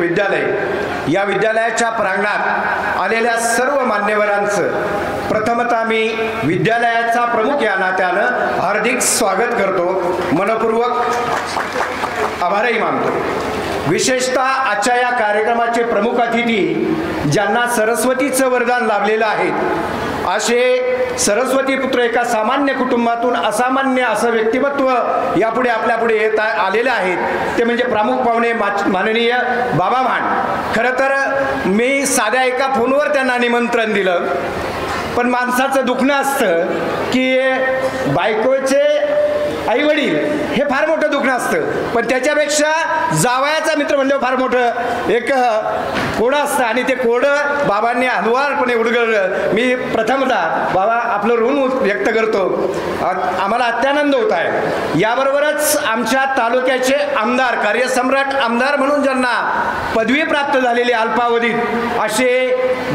विद्यालय या विद्यालयाच्या प्रांगणात आलेल्या सर्व मान्यवरांचं प्रथमतः मी विद्यालयाचा प्रमुख या नात्यानं हार्दिक स्वागत करतो, मनपूर्वक आभारही मानतो। विशेषतः आजच्या या कार्यक्रमाचे प्रमुख अतिथी ज्यांना सरस्वतीचं वरदान लाभलेलं आहे, असे सरस्वती पुत्र एका सामान्य कुटुंबातून असामान्य असं व्यक्तिमत्व यापुढे आपल्यापुढे येत आलेले आहेत, ते म्हणजे प्रमुख पाहुणे माननीय बाबा भांड। खरं तर मी साध्या एका फोनवर त्यांना निमंत्रण दिलं, पण माणसाचं दुखणं असतं की बायकोचे आईवडील हे फार मोठं दुखणं असतं, पण त्याच्यापेक्षा जावयाचा मित्र म्हणल्यावर फार मोठं एक कोडं असतं, आणि ते कोडं बाबांनी हलवारपणे उडगळलं। मी प्रथमतः बाबा आपलं ऋण व्यक्त करतो, आम्हाला अत्यानंद होत आहे। याबरोबरच आमच्या तालुक्याचे आमदार, कार्यसम्राट आमदार म्हणून ज्यांना पदवी प्राप्त झालेली अल्पावधीत असे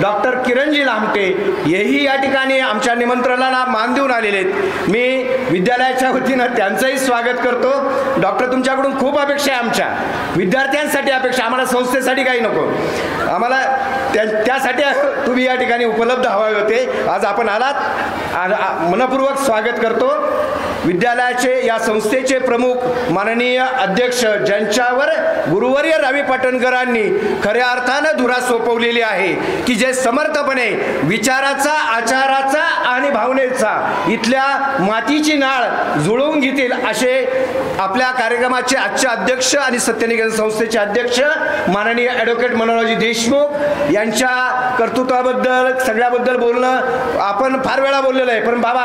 डॉक्टर किरणजी लामटे हेही या ठिकाणी आमच्या निमंत्रणाला मान देऊन आलेले आहेत। मी विद्यालयाच्या वतीनं त्यांचंही स्वागत करतो। डॉक्टर, तुमच्याकडून खूप अपेक्षा आहे, आमच्या विद्यार्थ्यांसाठी अपेक्षा, आम्हाला संस्थेसाठी काही नको, आम्हाला त्यासाठी तुम्ही या ठिकाणी उपलब्ध हवे होते। आज आपण आलात, मनपूर्वक स्वागत करतो। विद्यालयाचे या संस्थेचे प्रमुख माननीय अध्यक्ष, ज्यांच्यावर गुरुवर्य रवी पाटणकरांनी खऱ्या अर्थानं धुरा सोपवलेली आहे, की जे समर्थपणे विचाराचा, आचाराचा आणि भावनेचा इथल्या मातीची नाळ जुळवून घेतील, असे आपल्या कार्यक्रमाचे आजचे अध्यक्ष आणि सत्यनिकेतन संस्थेचे अध्यक्ष माननीय ॲडव्होकेट मनोहरजी देशमुख यांच्या कर्तृत्वाबद्दल सगळ्याबद्दल बोलणं आपण फार वेळा बोललेलं आहे। पण बाबा,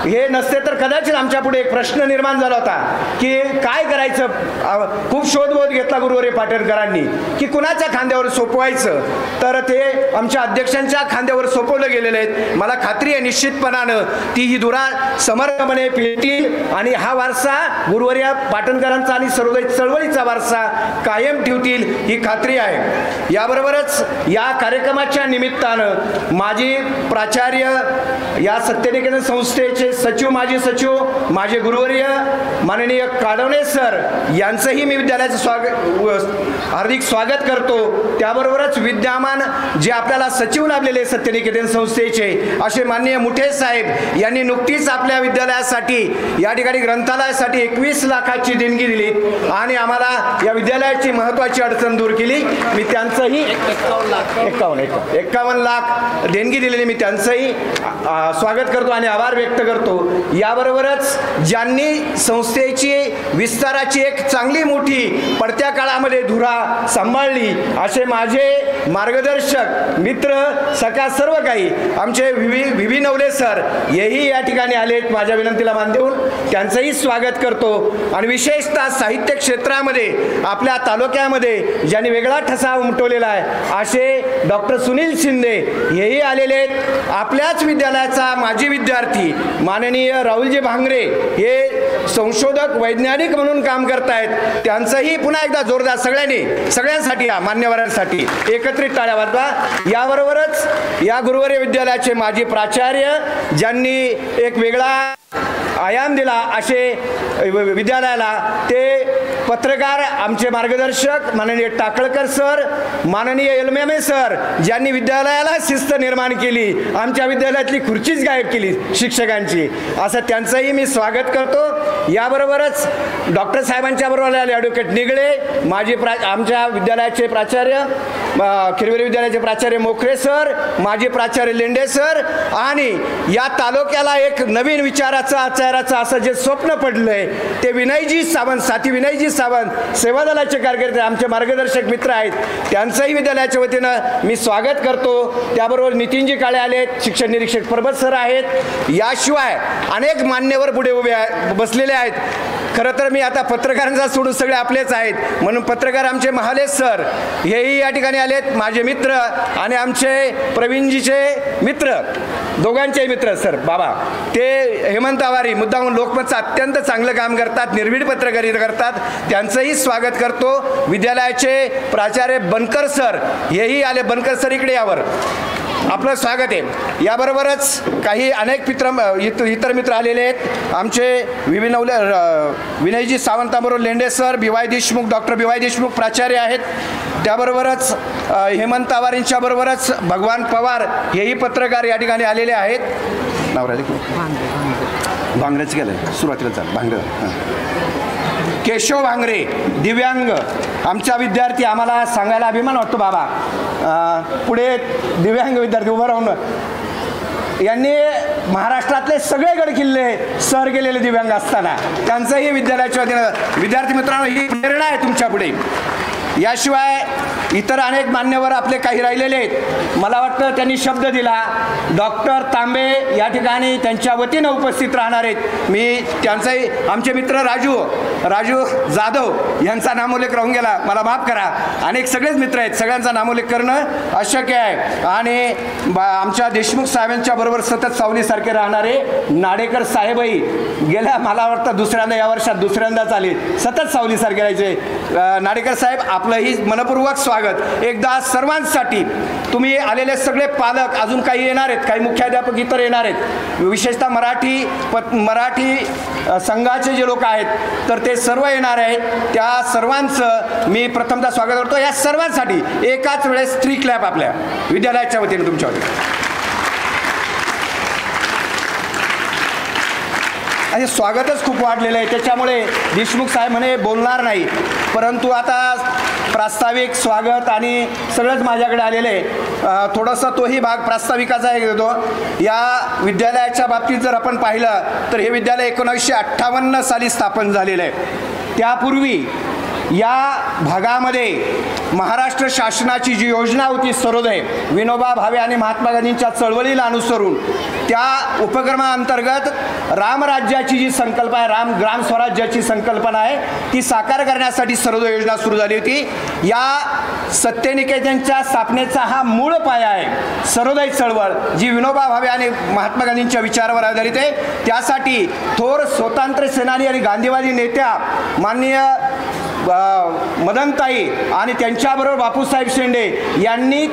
हे नसते तर कदाचित आमच्या पुढे एक प्रश्न निर्माण झाला होता की काय करायचं। खूप शोधबोध घेतला गुरुवर्य पाटणकरांनी की कुणाच्या खांद्यावर सोपवायचं, तर ते आमच्या अध्यक्षांच्या खांद्यावर सोपवलं गेलेलं आहे। मला खात्री आहे निश्चितपणानं ती ही धुरा समर्थपणे पेटतील आणि हा वारसा गुरुवर्य पाटणकरांचा आणि सर्व चळवळीचा वारसा कायम ठेवतील, ही खात्री आहे। याबरोबरच या कार्यक्रमाच्या निमित्तानं माजी प्राचार्य, या सत्यनिकेतन संस्थेचे सचिव, माजी सचिव, माझे गुरुवर्य माननीय काळवणे सर यांचंही मी विद्यालयाचं हार्दिक स्वागत करतो। त्याबरोबरच विद्यमान जे आपल्याला सचिव लाभलेले सत्यनिकेतन संस्थेचे असे माननीय मुठे साहेब यांनी नुकतीच आपल्या विद्यालयासाठी या ठिकाणी ग्रंथालयासाठी 21 लाखाची देणगी दिली आणि आम्हाला या विद्यालयाची महत्त्वाची अडचण दूर केली। मी त्यांचंही 51 लाख देणगी दिलेली, मी त्यांचंही स्वागत करतो आणि आभार व्यक्त करतो। याबरोबरच ज्यांनी संस्थेची विस्ताराची एक चांगली मोठी पडत्या काळामध्ये धुरा सांभाळली असे माझे मार्गदर्शक मित्र, सखा, सर्व काही आमचे व्ही नवले सर हेही या ठिकाणी आलेत, माझ्या विनंतीला मान देऊन त्यांचंही स्वागत करतो। आणि विशेषतः साहित्य क्षेत्रामध्ये आपल्या तालुक्यामध्ये ज्यांनी वेगळा ठसा उमटवलेला आहे असे डॉक्टर सुनील शिंदे हेही आलेले आहेत। आपल्याच विद्यालयाचा माजी विद्यार्थी माननीय राहुलजी भांगरे हे संशोधक, वैज्ञानिक म्हणून काम करतायत, त्यांचंही पुन्हा एकदा जोरदार सगळ्यांसाठी, मान्यवरांसाठी एकत्रित टाळ्या वाजवा। याबरोबरच या गुरुवर्य विद्यालयाचे माजी प्राचार्य ज्यांनी एक वेगळा आयाम दिला असे विद्यालयाला, ते पत्रकार आमचे मार्गदर्शक माननीय टाकळकर सर, माननीय एलमेमे सर ज्यांनी विद्यालयाला शिस्त निर्माण केली, आमच्या विद्यालयातली खुर्चीच गायब केली शिक्षकांची, असं त्यांचंही मी स्वागत करतो। याबरोबरच डॉक्टर साहेबांच्या बरोबर आले ॲडव्होकेट निगळे, आमच्या विद्यालयाचे प्राचार्य, खिरवेरी विद्यालयाचे प्राचार्य मोखरे सर, माजी प्राचार्य लेंडे सर, आणि या तालुक्याला एक नवीन विचाराचं, आचाराचं असं जे स्वप्न पडलंय ते विनयजी सावंत, साथी विनयजी सावंत सेवादलाचे कार्यकर्ते आमचे मार्गदर्शक मित्र आहेत, त्यांचंही विद्यालयाच्या वतीनं मी स्वागत करतो। त्याबरोबर नितीनजी काळे आलेत, शिक्षण निरीक्षक परबत सर आहेत, याशिवाय अनेक मान्यवर पुढे बसलेले आहेत। खरं तर मी आता पत्रकारांचा सोडून सगळे आपलेच आहेत, म्हणून पत्रकार आमचे महाले सर हेही या ठिकाणी आलेत, माझे मित्र आणि आमचे प्रवीणजीचे मित्र, दोघांचे मित्र सर बाबा, ते हेमंत आवारी मुद्दाहून लोकमतचं अत्यंत चांगलं काम करतात, निर्भीड पत्रकारिता करतात, त्यांचंही स्वागत करतो। विद्यालयाचे प्राचार्य बनकर सर हेही आले, बनकर सर इकडे यावर, आपलं स्वागत आहे. याबरोबरच काही अनेक इतर मित्र आलेले आहेत. आमचे Vinayji सावंताबरोबर Lende sir, BY Deshmukh, doctor BY Deshmukh प्राचार्य आहेत. त्याबरोबरच हेमंत आवारींच्या बरोबरच भगवान पवार हेही पत्रकार या ठिकाणी आलेले आहेत. नाव राहिले भांगरेच गेलं सुरुवातीला चाल भांगर केशव भांगरे दिव्यांग आमचा विद्यार्थी. आम्हाला सांगायला अभिमान वाटतो बाबा, पुढे दिव्यांग विद्यार्थी उभं राहून यांनी महाराष्ट्रातले सगळे गडकिल्ले सर गेलेले दिव्यांग असताना त्यांचंही विद्यालयाच्या वतीनं विद्यार्थी मित्रांनो ही प्रेरणा आहे तुमच्या पुढे. याशिवाय इतर अनेक मान्यवर आपले काही राहिलेले आहेत. मला वाटतं त्यांनी शब्द दिला. डॉक्टर तांबे या ठिकाणी त्यांच्या वतीनं उपस्थित राहणार आहेत. मी त्यांचाही आमचे मित्र राजू जाधव यांचा नामोल्लेख राहून गेला, मला माफ करा. अनेक सगळेच मित्र आहेत, सगळ्यांचा नामोल्लेख करणं अशक्य आहे. आणि आमच्या देशमुख साहेबांच्या बरोबर सतत सावलीसारखे राहणारे नाडेकर साहेबही गेल्या मला वाटतं दुसऱ्यांदा या वर्षात दुसऱ्यांदाच आले, सतत सावलीसारखे राहायचे. नाडेकर साहेब आपलंही मनपूर्वक स्वागत. एकदा सर्वांसाठी तुम्ही आलेले सगळे पालक, अजून काही येणार आहेत, काही मुख्याध्यापक इतर येणार आहेत, विशेषतः मराठी संघाचे जे लोक आहेत तर ते सर्व येणार आहेत. त्या सर्वांचं मी प्रथमतः स्वागत करतो. या सर्वांसाठी एकाच वेळेस 3 क्लॅप आपल्या विद्यालयाच्या वतीने तुमच्या वतीने. आणि स्वागतच खूप वाढलेलं आहे, त्याच्यामुळे देशमुख साहेब म्हणे बोलणार नाही, परंतु आता प्रास्ताविक स्वागत आणि सगळंच माझ्याकडे आलेलं आहे. थोडंसं तोही भाग प्रास्ताविकाचा आहे घेतो. या विद्यालयाच्या बाबतीत जर आपण पाहिलं तर हे विद्यालय 1958 साली स्थापन झालेलं आहे. त्यापूर्वी या भागामध्ये महाराष्ट्र शासनाची जी योजना होती सर्वोदय, विनोबा भावे आणि महात्मा गांधींच्या चळवळीला अनुसरून त्या उपक्रमाअंतर्गत रामराज्याची जी संकल्पना आहे, ग्राम स्वराज्याची संकल्पना आहे, ती साकार करण्यासाठी सर्वोदय योजना सुरू झाली होती. या सत्यनिकेतनच्या स्थापनेचा हा मूळ पाया आहे सर्वोदय चळवळ, जी विनोबा भावे आणि महात्मा गांधींच्या विचारावर आधारित आहे. त्यासाठी थोर स्वातंत्र्य सेनानी आणि गांधीवादी नेत्या माननीय मदनताई आणि त्यांच्याबरोबर बापूसाहेब शेंडे यांनी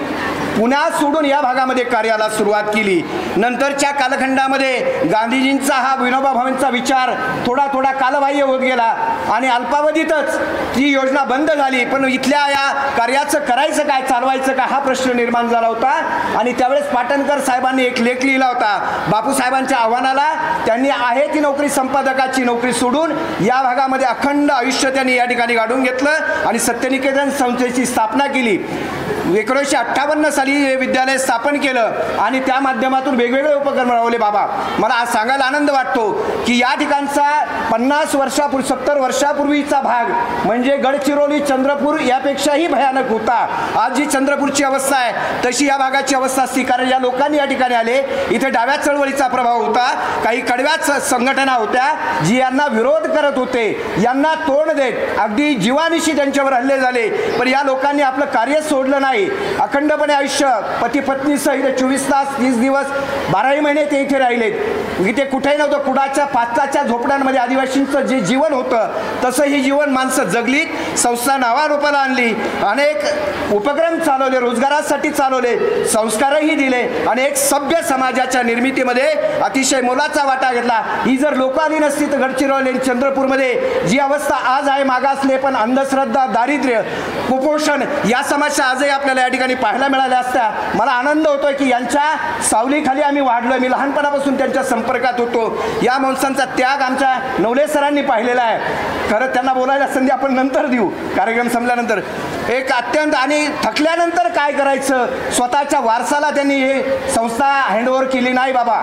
पुण्यात सोडून या भागामध्ये कार्याला सुरुवात केली. नंतरच्या कालखंडामध्ये गांधीजींचा हा विनोबा भावेंचा विचार थोडा थोडा कालबाह्य होत गेला आणि अल्पावधीतच ती योजना बंद झाली. पण इथल्या या कार्याचं करायचं काय, चालवायचं काय हा प्रश्न निर्माण झाला होता. आणि त्यावेळेस पाटणकर साहेबांनी एक लेख लिहिला होता. बापूसाहेबांच्या आव्हानाला त्यांनी आहे ती नोकरी, संपादकाची नोकरी सोडून या भागामध्ये अखंड आयुष्य त्यांनी या ठिकाणी गाडून घेतलं आणि सत्यनिकेतन संस्थेची स्थापना केली. 1958 साली हे विद्यालय स्थापन केलं आणि त्या माध्यमातून वेगवेगळे उपक्रम राबवले. बाबा मला आज सांगायला आनंद वाटतो की या ठिकाणचा 50 वर्षापूर्वी 70 वर्षापूर्वीचा भाग म्हणजे गडचिरोली चंद्रपूर यापेक्षाही भयानक होता. आज जी चंद्रपूरची अवस्था आहे तशी या भागाची अवस्था असती, कारण या लोकांनी या ठिकाणी आले. इथे डाव्या चळवळीचा प्रभाव होता, काही कडव्या संघटना होत्या जी यांना विरोध करत होते, यांना तोंड देत अगदी जीवानिशी त्यांच्यावर हल्ले झाले. पण या लोकांनी आपलं कार्य सोडलं नाही. अखंडपणे आयुष्य पती पत्नीसह इथे 24 तास 30 दिवस 12 महिने ते इथे राहिलेत. इथे कुठेही नव्हतं. कुडाच्या पाचाच्या झोपड्यांमध्ये आदिवासींचं जे जीवन होतं तसं ही जीवन माणसं जगलीत. संस्था नावारूपाला आणली, अनेक उपक्रम चालवले, रोजगारासाठी चालवले, संस्कारही दिले आणि एक सभ्य समाजाच्या निर्मितीमध्ये अतिशय मोलाचा वाटा घेतला. ही जर लोक आली नसती तर गडचिरोली आणि चंद्रपूरमध्ये जी अवस्था आज आहे, मागासले पण अंधश्रद्धा, दारिद्र्य, कुपोषण या समस्या आजही आपल्याला या ठिकाणी पाहायला मिळाल्या असत्या. मला आनंद होतोय की यांच्या सावलीखाली आम्ही वाढलोय. मी लहानपणापासून त्यांच्या संपर्कात होतो. या माणसांचा त्याग आमच्या नवले सरांनी पाहिलेला आहे. खरं त्यांना बोलायला संधी आपण नंतर देऊ, कार्यक्रम संपल्यानंतर. एक अत्यंत आणि थकल्यानंतर काय करायचं, स्वतःच्या वारसाला त्यांनी हे संस्था हँडओव्हर केली नाही. बाबा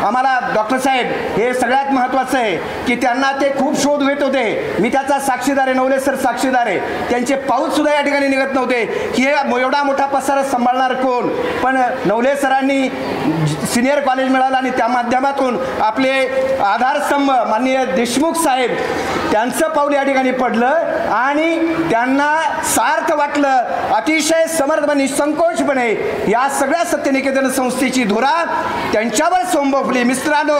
आम्हाला डॉक्टर साहेब हे सगळ्यात महत्त्वाचं आहे की त्यांना ते खूप शोध घेत होते. मी त्याचा साक्षीदार आहे, नवले सर साक्षीदार आहे. त्यांचे पाऊस सुद्धा या ठिकाणी निघत नव्हते की हे एवढा मोठा पसार सांभाळणार कोण. पण नवले सरांनी सिनियर कॉलेज मिळालं आणि त्या माध्यमातून आपले आधारस्तंभ माननीय देशमुख साहेब त्यांचं पाऊल या ठिकाणी पडलं आणि त्यांना सार्थ वाटलं अतिशय समर्थपणे निसंकोचपणे या सगळ्या सत्यनिकेतन संस्थेची धुरा त्यांच्यावर सोंबवली. मित्रांनो,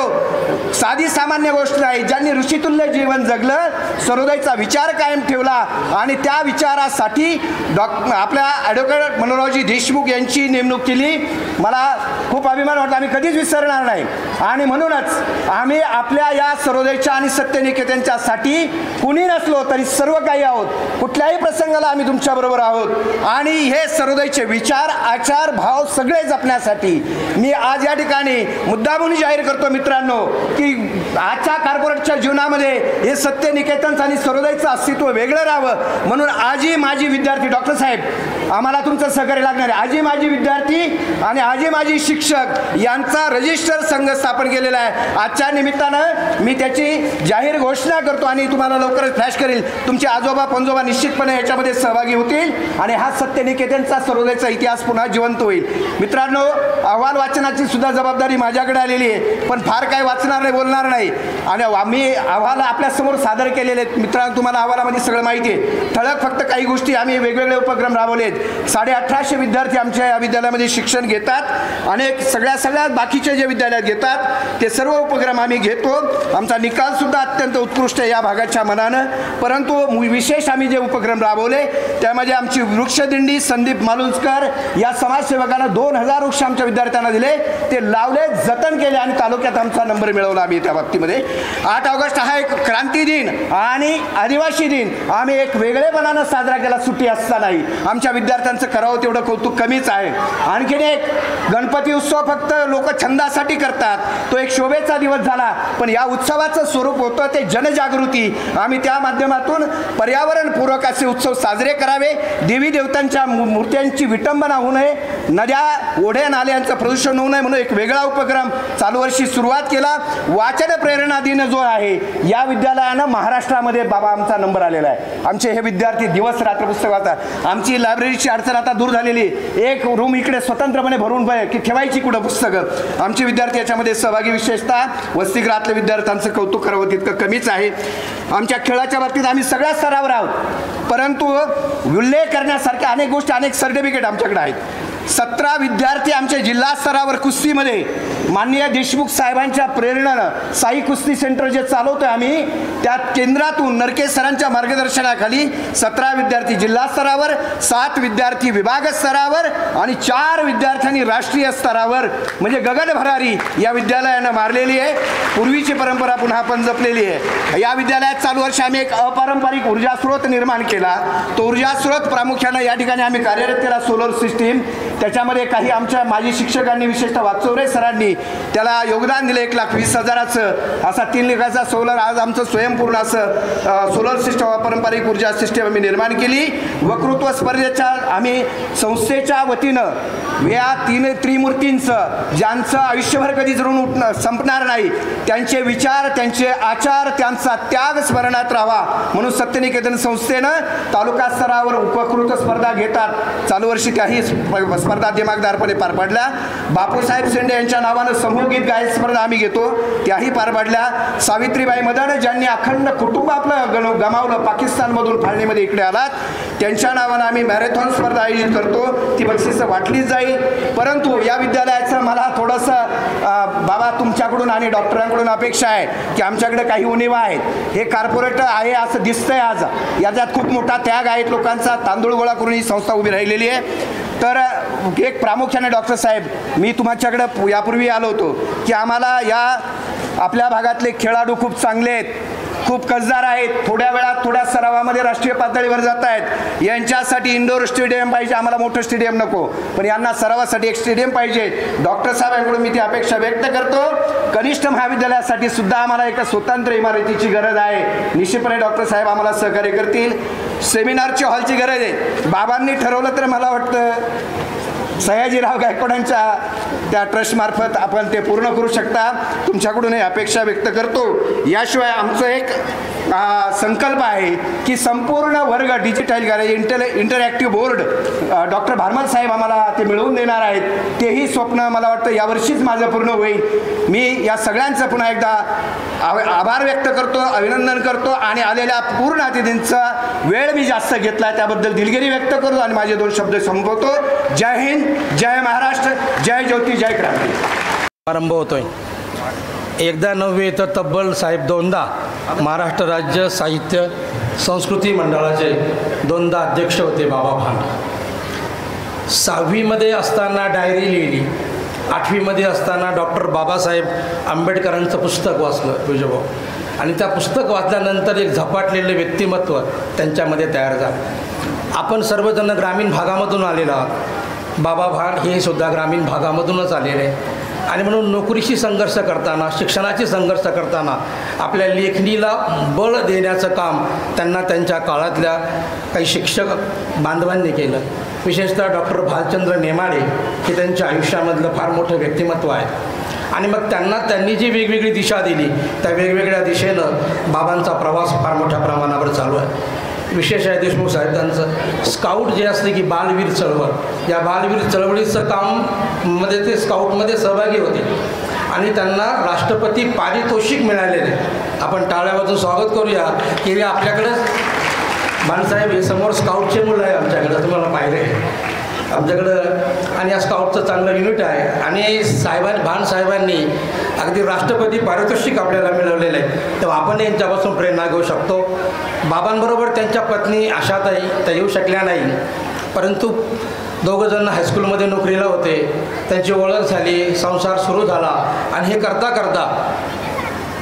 साधी सामान्य गोष्ट नाही. ज्यांनी ऋषितुल्य जीवन जगलं, सर्वोदयचा विचार कायम ठेवला आणि त्या विचारासाठी आपल्या ॲडव्होकेट मनोहररावजी देशमुख यांची नेमणूक केली. मला खूप अभिमान वाटला, आम्ही कधीच विसरणार नाही. आणि म्हणूनच आम्ही आपल्या या सर्वोदयच्या आणि सत्यनिकेतनच्यासाठी कुणी नसलो तरी सर्व काही आहोत. कुठल्याही प्रसंगाला आम्ही तुमच्याबरोबर आहोत आणि हे सर्वोदयचे विचार, आचार, भाव सगळे जपण्यासाठी मी आज या ठिकाणी मुद्दामून जाहीर करतो मित्रांनो की आजच्या कॉर्पोरेटच्या जीवनामध्ये हे सत्यनिकेतन आणि सर्वोदयचं अस्तित्व वेगळं राहावं म्हणून आजही माझी विद्यार्थी डॉक्टर साहेब आम्हाला तुमचं सहकार्य लागणार आहे. आजही माझी विद्यार्थी आणि आजही माझी शिक्षक यांचा रजिस्टर संघ स्थापन केलेला आहे. आजच्या निमित्तानं मी त्याची जाहीर घोषणा करतो आणि तुम्हाला लवकरच फ्लॅश करेल. तुमचे आजोबा पंजोबा निश्चितपणे याच्यामध्ये सहभागी होतील आणि हा सत्यनिकेतनचा सर्वोदयचा इतिहास पुन्हा जिवंत होईल. मित्रांनो, अहवाल वाचनाची सुद्धा जबाबदारी माझ्याकडे आलेली आहे, पण फार काय वाचणार नाही, बोलणार नाही. आणि आम्ही अहवाल आपल्यासमोर सादर केलेले आहेत. मित्रांनो, तुम्हाला अहवालामध्ये सगळं माहिती आहे. ठळक फक्त काही गोष्टी आम्ही वेगवेगळे उपक्रम राबवले आहेत. 1850 विद्यार्थी आमच्या या विद्यालयामध्ये शिक्षण घेतात. अनेक सगळ्या बाकीचे जे विद्यालयात घेतात ते सर्व उपक्रम आम्ही घेतो. आमचा निकाल सुद्धा अत्यंत उत्कृष्ट आहे या भागाच्या मनानं. परंतु विशेष आम्ही जे उपक्रम राबवले त्यामध्ये आमची वृक्षदिंडी संदीप मालुंजकर या समाजसेवकांना 2000 वृक्ष आमच्या विद्यार्थ्यांना दिले, ते लावले, जतन केले आणि तालुक्यात आमचा नंबर मिळवला आम्ही त्या बाबतीमध्ये. 8 ऑगस्ट हा एक क्रांती दिन आणि आदिवासी दिन आम्ही एक वेगळेपणानं साजरा केला सुट्टी असतानाही. आमच्या विद्यार्थ्यांचं करावं तेवढं कौतुक कमीच आहे. आणखीन एक गणपती उत्सव फक्त लोक छंदासाठी करतात, तो एक शोभेचा दिवस झाला, पण या उत्सवाचं स्वरूप होतं ते जनजागृती. आम्ही त्या माध्यमातून पर्यावरणपूरक असे उत्सव साजरे करावे, देवी देवतांच्या मूर्त्यांची विटंबना होऊ नये, नद्या ओढ्या नाल्यांचं प्रदूषण होऊ नये म्हणून एक वेगळा उपक्रम चालू वर्षी सुरुवात केला. वाचन प्रेरणा दिन जो आहे या विद्यालयानं महाराष्ट्रामध्ये बाबा आमचा नंबर आलेला आहे. आमचे हे विद्यार्थी दिवस रात्र पुस्तक वाचतात. आमची लायब्ररीची अडचण आता दूर झालेली, एक रूम इकडे स्वतंत्रपणे भरून की ठेवायची कुठं पुस्तकं. आमचे विद्यार्थी याच्यामध्ये सहभागी, विशेषतः वसतिगृहातल्या विद्यार्थ्यांचं कौतुक करावं तितकं कमीच आहे. आमच्या खेळाच्या बाबतीत आम्ही सगळ्या स्तरावर आहोत, परंतु उल्लेख करण्यासारख्या अनेक गोष्टी, अनेक सर्टिफिकेट आमच्याकडे आहेत. 17 विद्यार्थी आमच्या जिल्हा स्तरावर कुस्तीमध्ये माननीय देशमुख साहेबांच्या प्रेरणेनं साई कुस्ती सेंटर जे चालवतोय आम्ही, त्या केंद्रातून नरके सरांच्या मार्गदर्शनाखाली 17 विद्यार्थी जिल्हा स्तरावर, 7 विद्यार्थी विभाग स्तरावर आणि 4 विद्यार्थ्यांनी राष्ट्रीय स्तरावर, म्हणजे गगन भरारी या विद्यालयानं मारलेली आहे. पूर्वीची परंपरा पुन्हा आपण जपलेली आहे. या विद्यालयात चालू वर्षी आम्ही एक अपारंपरिक ऊर्जा स्रोत निर्माण केला. तो ऊर्जा स्रोत प्रामुख्यानं या ठिकाणी आम्ही कार्यरत केला, सोलर सिस्टीम. त्याच्यामध्ये काही आमच्या माजी शिक्षकांनी, विशेषतः वागचौरे सरांनी त्याला योगदान दिलं 1,20,000चं. असा 3 लाखाचा सोलर आज आमचं स्वयंपूर्ण असं सोलर सिस्टम, पारंपरिक ऊर्जा सिस्टम आम्ही निर्माण केली. वक्तृत्व स्पर्धेच्या आम्ही संस्थेच्या वतीनं या 3 त्रिमूर्तींचं, ज्यांचं आयुष्यभर कधीच ऋण संपणार नाही, त्यांचे विचार, त्यांचे आचार, त्यांचा त्याग स्मरणात राहावा म्हणून सत्यनिकेतन संस्थेनं तालुका स्तरावर उपकृत स्पर्धा घेतात. चालू वर्षी त्याही स्पर्धा दिमागदारपणे पार पाडल्या. बापूसाहेब शेंडे यांच्या नावानं समूहगीत गायन स्पर्धा आम्ही घेतो, त्याही पार पाडल्या. सावित्रीबाई मदन, ज्यांनी अखंड कुटुंब आपलं गमावलं, पाकिस्तानमधून फाळणीमध्ये इकडे आलात, त्यांच्या नावानं आम्ही मॅरेथॉन स्पर्धा आयोजित करतो. ती बक्षिसं वाटलीच जाईल. परंतु या विद्यालयाचं मला थोडंसं बाबा तुमच्याकडून आणि डॉक्टरांकडून अपेक्षा आहे की आमच्याकडे काही उणीवा आहेत. हे कॉर्पोरेट आहे असं दिसतंय आज, याच्यात खूप मोठा त्याग आहे लोकांचा. तांदूळ गोळा करून ही संस्था उभी राहिलेली आहे. तर एक प्रामुख्याने डॉक्टर साहेब, मी तुमच्याकडं यापूर्वी आलो होतो की आम्हाला या आपल्या भागातले खेळाडू खूप चांगले आहेत, खूप कसदार आहेत, थोड्या वेळात थोड्या सरावामध्ये राष्ट्रीय पातळीवर जात आहेत. यांच्यासाठी इंडोर स्टेडियम पाहिजे, आम्हाला मोठं स्टेडियम नको, पण यांना सरावासाठी एक स्टेडियम पाहिजे. डॉक्टर साहेबांकडून मी ती अपेक्षा व्यक्त करतो. कनिष्ठ महाविद्यालयासाठी सुद्धा आम्हाला एका स्वतंत्र इमारतीची गरज आहे. निश्चितपणे डॉक्टर साहेब आम्हाला सहकार्य करतील. सेमिनारची हॉलची गरज आहे. बाबांनी ठरवलं तर मला वाटतं सयाजीराव गायकवाडांच्या त्या ट्रस्टमार्फत आपण ते पूर्ण करू शकता. तुमच्याकडून हे अपेक्षा व्यक्त करतो. याशिवाय आमचं एक संकल्प आहे की संपूर्ण वर्ग डिजिटल करायचे. इंटरॅक्टिव्ह बोर्ड डॉक्टर भारमल साहेब आम्हाला ते मिळवून देणार आहेत. तेही स्वप्न मला वाटतं यावर्षीच माझं पूर्ण होईल. मी या सगळ्यांचं पुन्हा एकदा आभार व्यक्त करतो, अभिनंदन करतो आणि आलेल्या पूर्ण अतिथींचं वेळ मी जास्त घेतला त्याबद्दल दिलगिरी व्यक्त करतो आणि माझे 2 शब्द संपवतो. जय हिंद, जय महाराष्ट्र, जय ज्योती, जय क्रांती. प्रारंभ होतोय. एकदा नव्हे तर तब्बल साहेब 2दा महाराष्ट्र राज्य साहित्य संस्कृती मंडळाचे 2दा अध्यक्ष होते बाबा भांड. 6वीमध्ये असताना डायरी लिहिली, 8वीमध्ये असताना डॉक्टर बाबासाहेब आंबेडकरांचं पुस्तक वाचलं तुझभाऊ, आणि त्या पुस्तक वाचल्यानंतर एक झपाटलेलं व्यक्तिमत्व त्यांच्यामध्ये तयार झालं. आपण सर्वजण ग्रामीण भागामधून आलेलो आहोत. बाबा भांड हे सुद्धा ग्रामीण भागामधूनच आलेले आहे आणि म्हणून नोकरीशी संघर्ष करताना, शिक्षणाची संघर्ष करताना आपल्या लेखणीला बळ देण्याचं काम त्यांना त्यांच्या काळातल्या काही शिक्षक बांधवांनी केलं. विशेषतः डॉक्टर भालचंद्र नेमाडे हे त्यांच्या आयुष्यामधलं फार मोठं व्यक्तिमत्व आहे. आणि मग त्यांनी जी वेगवेगळी दिशा दिली त्या वेगवेगळ्या दिशेनं बाबांचा प्रवास फार मोठ्या प्रमाणावर चालू आहे. विशेष आहे देशमुख साहेबांचं स्काउट जे असते की बालवीर चळवळ, या बालवीर चळवळीचं काम मध्ये ते स्काउटमध्ये सहभागी होते आणि त्यांना राष्ट्रपती पारितोषिक मिळालेले. आपण टाळ्या वाजून स्वागत करूया की आपल्याकडंच भांडसाहेब हे समोर स्काउटचे मुलं आहे आमच्याकडं, तुम्हाला पाहिजे आमच्याकडं, आणि या स्काउटचं चांगलं युनिट आहे. आणि भांडसाहेबांनी अगदी राष्ट्रपती पारितोषिक आपल्याला मिळवलेलं आहे, तेव्हा आपण यांच्यापासून प्रेरणा घेऊ शकतो. बाबांबरोबर त्यांच्या पत्नी आशाताई त्या येऊ शकल्या नाही, परंतु दोघंजण हायस्कूलमध्ये नोकरीला होते. त्यांची ओळख झाली, संसार सुरू झाला आणि हे करता करता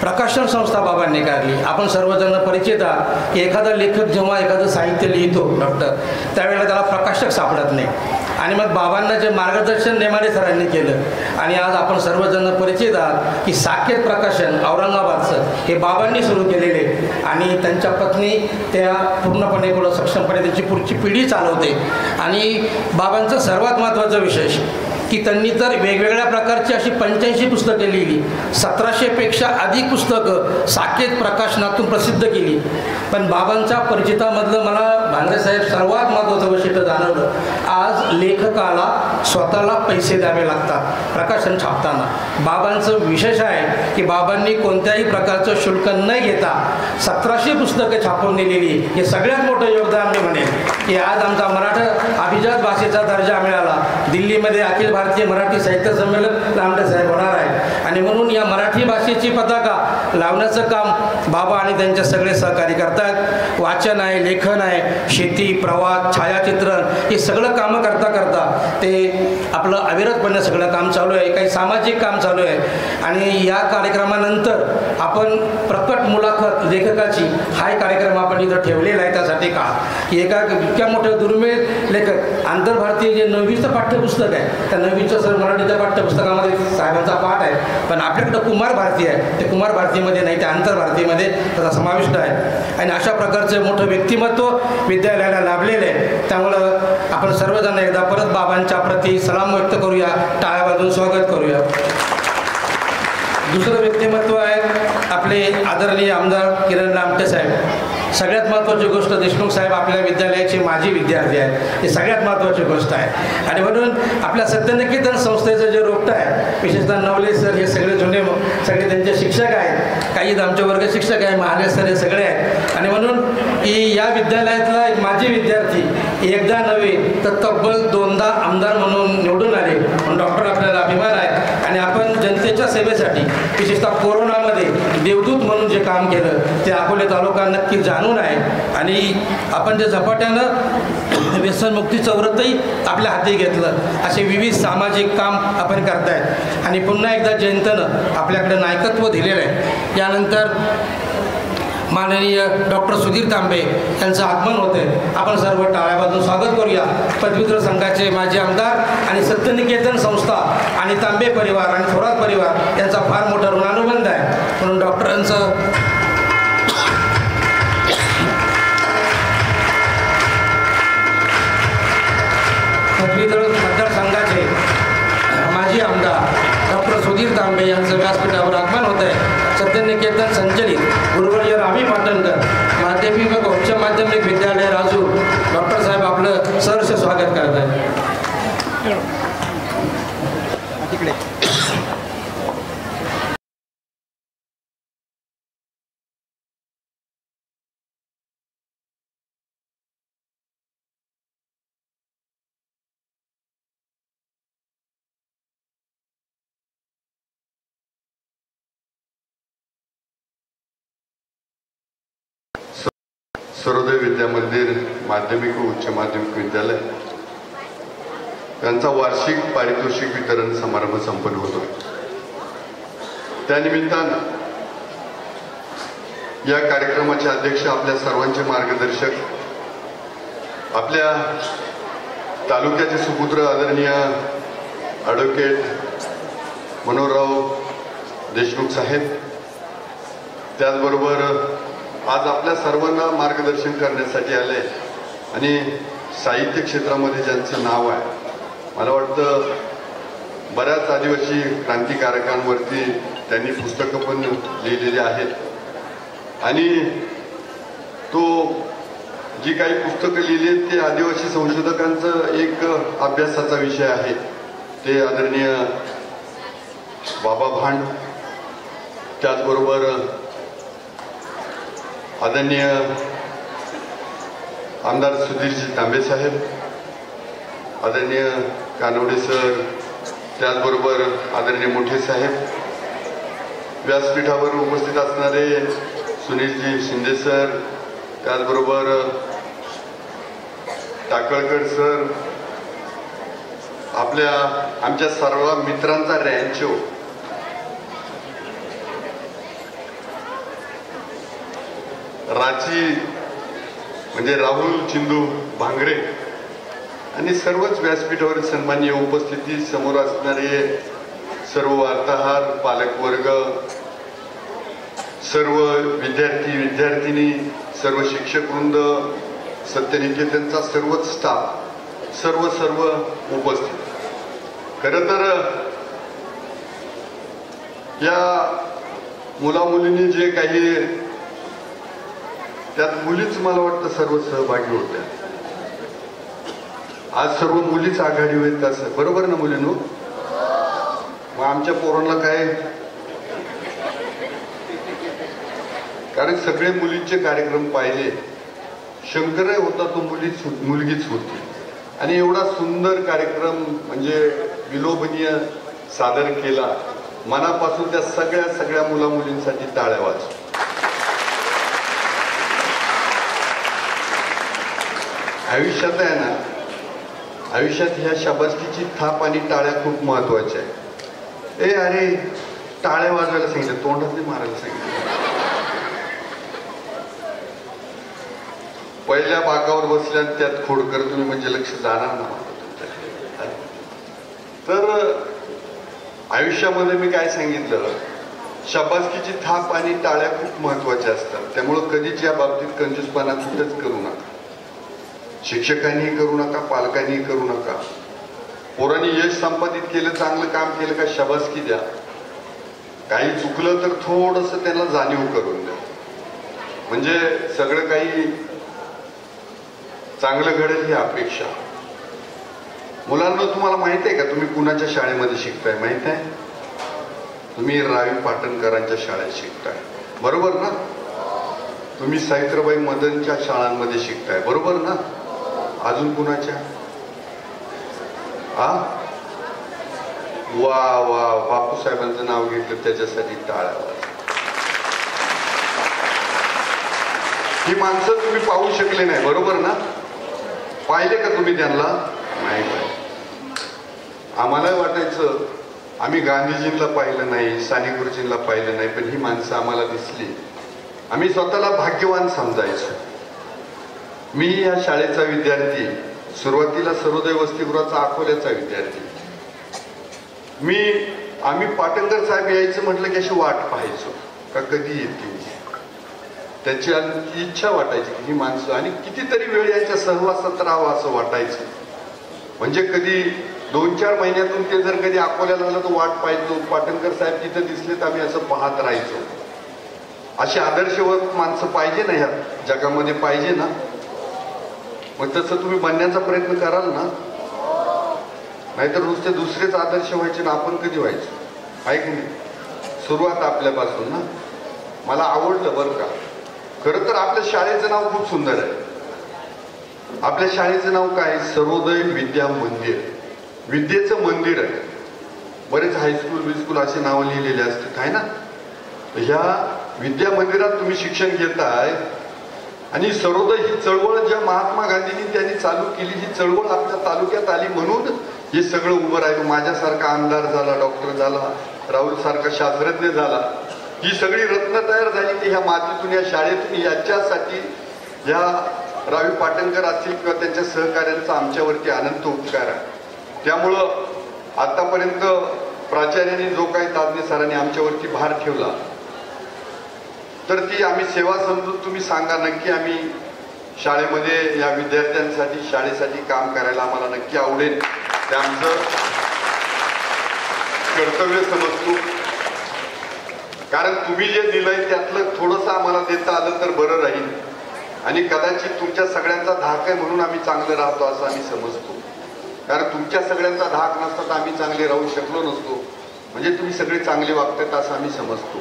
प्रकाशन संस्था बाबांनी काढली. आपण सर्वजण परिचित आहात की एखादा लेखक जेव्हा एखादं साहित्य लिहितो डॉक्टर, त्यावेळेला त्याला प्रकाशक सापडत नाही आणि मग बाबांना जे मार्गदर्शन नेमाडे सरांनी केलं आणि आज आपण सर्वजण परिचित आहात की साकेत प्रकाशन औरंगाबादचं हे बाबांनी सुरू केलेले आणि त्यांच्या पत्नी त्या पूर्णपणे पुढं सक्षमपणे त्यांची पुढची पिढी चालवते. आणि बाबांचं सर्वात महत्त्वाचं विशेष की त्यांनी तर वेगवेगळ्या प्रकारची अशी 85 पुस्तके लिहिली, 1700पेक्षा अधिक पुस्तकं साकेत प्रकाशनातून प्रसिद्ध केली. पण बाबांच्या परिचितामधलं मला भांगरेसाहेब सर्वात महत्त्वाचं वैशिष्ट्य जाणवलं, आज लेखकाला स्वतःला पैसे द्यावे लागतात प्रकाशन छापताना. बाबांचं विशेष आहे की बाबांनी कोणत्याही प्रकारचं शुल्क न घेता 1700 पुस्तकं छापून दिलेली. हे सगळ्यात मोठं योगदान मी म्हणेन की आज आमचा मराठा अभिजात भाषेचा दर्जा मिळाला. दिल्लीमध्ये अखिल भारतीय मराठी साहित्य संमेलन लांबडे साहेब होणार आहे आणि म्हणून या मराठी भाषेची पताका लावण्याचं काम बाबा आणि त्यांचे सगळे सहकारी करतात. वाचन आहे, लेखन आहे, शेती, प्रवास, छायाचित्रण हे सगळं कामं करता करता ते आपलं अविरतपणे सगळं काम चालू आहे. काही सामाजिक काम चालू आहे आणि या कार्यक्रमानंतर आपण प्रकट मुलाखत लेखकाची हा कार्यक्रम आपण इथं ठेवलेला आहे. त्यासाठी का की एका इतक्या मोठ्या दुर्मिळ लेखक आंतरभारतीय जे 9वीचं पाठ्यपुस्तक आहे त्या 9वीचं सर मराठीच्या पाठ्यपुस्तकामध्ये साहेबांचा पाठ आहे, पण आपल्याकडं कुमार भारती आहे, ते कुमार भारतीमध्ये नाही, त्या आंतरभारतीमध्ये त्याचा समाविष्ट आहे. आणि अशा प्रकारचे मोठं व्यक्तिमत्व विद्यालयाला लाभलेलं आहे. त्यामुळं आपण सर्वजण एकदा परत बाबांच्या प्रती सलाम व्यक्त करूया, टाळ्या वाजवून स्वागत करूया. दुसरं व्यक्तिमत्व आहे आपले आदरणीय आमदार किरण लामटे साहेब. सगळ्यात महत्त्वाची गोष्ट देशमुख साहेब आपल्या विद्यालयाचे माजी विद्यार्थी आहेत, ही सगळ्यात महत्त्वाची गोष्ट आहे. आणि म्हणून आपल्या सत्यनिकेतन संस्थेचं जे रोपटं आहे, विशेषतः नवले सर हे सगळे जुने सगळे त्यांचे शिक्षक आहेत, काही आमचे वर्ग शिक्षक आहे, महाले सर हे सगळे आहेत. आणि म्हणून की या विद्यालयातला एक माजी विद्यार्थी एकदा नव्हे तर तब्बल 2दा आमदार म्हणून निवडून आले, म्हणून डॉक्टर आपल्याला अभिमान आहे. आणि आपण जनतेच्या सेवेसाठी विशेषतः कोरोनामध्ये देवदूत म्हणून जे काम केलं ते अकोले तालुका नक्की जाणून आहे. आणि आपण जे झपाट्यानं व्यसनमुक्तीचं व्रतही आपल्या हाती घेतलं, असे विविध सामाजिक काम आपण करतायत. आणि पुन्हा एकदा जयंतनं आपल्याकडे नायकत्व दिलेलं आहे. यानंतर माननीय डॉक्टर सुधीर तांबे यांचं आगमन होते. आपण सर्व टाळ्या वाजवून स्वागत करूया. पदवीधर संघाचे माजी आमदार आणि सत्यनिकेतन संस्था आणि तांबे परिवार आणि थोरात परिवार यांचा फार मोठा ऋणानुबंध आहे, म्हणून डॉक्टरांचं पदवीधर मतदारसंघाचे माजी आमदार डॉक्टर सुधीर तांबे यांचं व्यासपीठावर आगमन होत आहे. सत्यनिकेतन संचलित गुरुवर्य रामी पाटणकर माध्यमिक व उच्च माध्यमिक विद्यालय राजूर डॉक्टर साहेब आपलं सहर्ष स्वागत करत आहेत. सर्वोदय विद्या मंदिर माध्यमिक व उच्च माध्यमिक विद्यालय यांचा वार्षिक पारितोषिक वितरण समारंभ संपन्न होतो। त्यानिमित्तानं या कार्यक्रमाचे अध्यक्ष, आपल्या सर्वांचे मार्गदर्शक, आपल्या तालुक्याचे सुपुत्र आदरणीय ॲडव्होकेट मनोहरराव देशमुख साहेब, त्याचबरोबर आज आपल्या सर्वांना मार्गदर्शन करण्यासाठी आले आणि साहित्य क्षेत्रामध्ये ज्यांचं नाव आहे, मला वाटतं बऱ्याच आदिवासी क्रांतिकारकांवरती त्यांनी पुस्तकं पण लिहिलेली आहेत आणि तो जी काही पुस्तकं लिहिली ते आदिवासी संशोधकांचं एक अभ्यासाचा विषय आहे। ते आदरणीय बाबा भांड, त्याचबरोबर आदरणीय आमदार सुधीरजी तांबे साहेब, आदरणीय कानवडे सर, त्याचबरोबर आदरणीय मोठे साहेब, व्यासपीठावर उपस्थित असणारे सुनीलजी शिंदे सर, त्याचबरोबर टाकळकर सर, आमच्या सर्व मित्रांचा रँचो, राची म्हणजे राहुल चिंदू भांगरे आणि सर्वच व्यासपीठावर सन्माननीय उपस्थिती, समोर असणारे सर्व वार्ताहर, पालकवर्ग, सर्व विद्यार्थी विद्यार्थिनी, सर्व शिक्षक वृंद, सत्यनिकेतनचा सर्वच स्टाफ, सर्व उपस्थित। खरं तर या मुलामुलींनी जे काही, त्यात मुलीच मला वाटतं सर्व सहभागी होत्या। आज सर्व मुलीच आघाडीवर आहेत असं बरोबर ना मुलींनो? मग आमच्या पोरांना काय, कारण सगळे मुलींचे कार्यक्रम पाहिले। शंकरराय होता तो मुलगीच होती आणि एवढा सुंदर कार्यक्रम म्हणजे विलोभनीय सादर केला। मनापासून त्या सगळ्या मुला मुलींसाठी टाळ्या वाजवा। आयुष्यात आहे ना, आयुष्यात ह्या शाबासकीची थाप आणि टाळ्या खूप महत्वाच्या आहे। अरे टाळ्या वाजवायला सांगितलं, तोंडात नाही मारायला सांगितलं। पहिल्या बाकावर बसल्या त्यात खोडकर तुम्ही म्हणजे लक्ष जाणार ना तर आयुष्यामध्ये मी काय सांगितलं, शाबासकीची थाप आणि टाळ्या खूप महत्वाच्या असतात। त्यामुळे कधीच या बाबतीत कंजूसपणा कुठेच करू नका। शिक्षकांनी करू नका, पालकांनी करू नका। पोरांनी यश संपादित केलं, चांगलं काम केलं का शाबासकी द्या, काही चुकलं तर थोडस त्यांना जाणीव करून द्या, म्हणजे सगळं काही चांगलं घडेल ही अपेक्षा। मुलांना तुम्हाला माहित आहे का तुम्ही कुणाच्या शाळेमध्ये शिकताय? माहित आहे? तुम्ही रावी पाटणकरांच्या शाळेत शिकताय, बरोबर ना? तुम्ही सावित्रीबाई मदनच्या शाळांमध्ये शिकताय, बरोबर ना? अजून कुणाच्या? वा वा, बापूसाहेबांचं नाव घेतलं त्याच्यासाठी टाळ्या वाजवा। ही माणसं तुम्ही पाहू शकले नाही, बरोबर ना? पाहिले का तुम्ही त्यांना? नाही पाहिले। आम्हाला वाटायचं आम्ही गांधीजींना पाहिलं नाही, साने गुरुजींना पाहिलं नाही, पण ही माणसं आम्हाला दिसली, आम्ही स्वतःला भाग्यवान समजायचो। मी या शाळेचा विद्यार्थी, सुरुवातीला सर्वोदय वसतिगृहाचा अकोल्याचा विद्यार्थी। आम्ही पाटणकर साहेब यायचं म्हटलं की अशी वाट पाहायचो का कधी येतील, त्याची इच्छा वाटायची की ही माणसं, आणि कितीतरी वेळ यांच्या सहवासात राहावं असं वाटायचं। म्हणजे कधी 2-4 महिन्यातून ते जर कधी अकोल्याला आलं तर वाट पाहायचो, पाटणकर साहेब तिथे दिसले तर आम्ही असं पाहत राहायचो। अशी आदर्शवत माणसं पाहिजे ना, ह्या जगामध्ये पाहिजे ना? मग तसं तुम्ही बनण्याचा प्रयत्न कराल ना, नाहीतर नुसते दुसरेच आदर्श व्हायचे ना आपण कधी व्हायचो? आहे की नाही? सुरुवात आपल्यापासून ना। मला आवडलं बरं का, खरं तर आपल्या शाळेचं नाव खूप सुंदर आहे। आपल्या शाळेचं नाव काय? सर्वोदय विद्या मंदिर, विद्येचं मंदिर आहे। बरेच हायस्कूल बिस्कूल असे नाव लिहिलेले असतात, आहे ना? ह्या विद्या मंदिरात तुम्ही शिक्षण घेताय आणि सर्वोदय ही चळवळ ज्या महात्मा गांधींनी त्यांनी चालू केली, ही चळवळ आपल्या तालुक्यात आली म्हणून हे सगळं उभं राहिलं. माझ्यासारखा आमदार झाला, डॉक्टर झाला, राहुल सारखा शास्त्रज्ञ झाला, ही सगळी रत्न तयार झाली की ह्या मातीतून, या शाळेतून. याच्यासाठी ह्या रावी पाटणकर असतील किंवा त्यांच्या सहकार्यांचा आमच्यावरती अनंत उपकार आहे. त्यामुळं आतापर्यंत प्राचार्यांनी जो काही ताजने सरांनी आमच्यावरती भार ठेवला, तर ती आम्ही सेवा समजून, तुम्ही सांगा नक्की आम्ही शाळेमध्ये या विद्यार्थ्यांसाठी, शाळेसाठी काम करायला आम्हाला नक्की आवडेल. ते आमचं कर्तव्य समजतो. कारण तुम्ही जे दिलंय त्यातलं थोडंसं आम्हाला देता आलं तर बरं राहील. आणि कदाचित तुमच्या सगळ्यांचा धाक आहे म्हणून आम्ही चांगलं राहतो असं आम्ही समजतो. कारण तुमच्या सगळ्यांचा धाक नसता तर आम्ही चांगले राहू शकलो नसतो. म्हणजे तुम्ही सगळे चांगले वागतात असं आम्ही समजतो.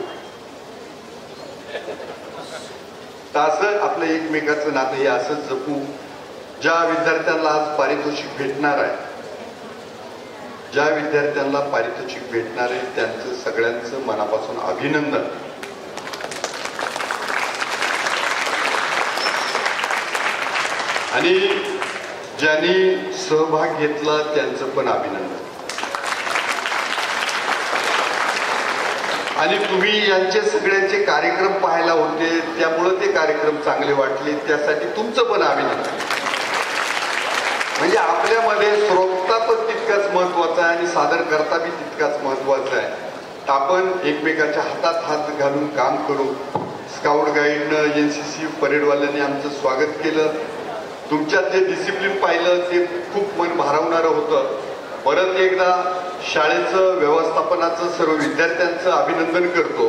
तर असं आपलं एकमेकाचं नातं हे असंच जपू. ज्या विद्यार्थ्यांना आज पारितोषिक भेटणार आहे, ज्या विद्यार्थ्यांना पारितोषिक भेटणार आहे त्यांचं सगळ्यांचं मनापासून अभिनंदन. आणि ज्यांनी सहभाग घेतला त्यांचं पण अभिनंदन. आणि तुम्ही यांचे सगळ्यांचे कार्यक्रम पाहायला होते त्यामुळं ते कार्यक्रम चांगले वाटले, त्यासाठी तुमचं पण अभिनंदन. म्हणजे आपल्यामध्ये श्रोता पण तितकाच महत्वाचा आहे आणि सादर करता बी तितकाच महत्वाचा आहे. तर आपण एकमेकाच्या हातात हात घालून काम करू. स्काउट गाईडनं, NCC परेडवाल्यांनी आमचं स्वागत केलं. तुमच्यात जे डिसिप्लिन पाहिलं ते खूप मन भारावणारं होतं. परत एकदा शाळेचं व्यवस्थापनाचं सर्व विद्यार्थ्यांचं अभिनंदन करतो.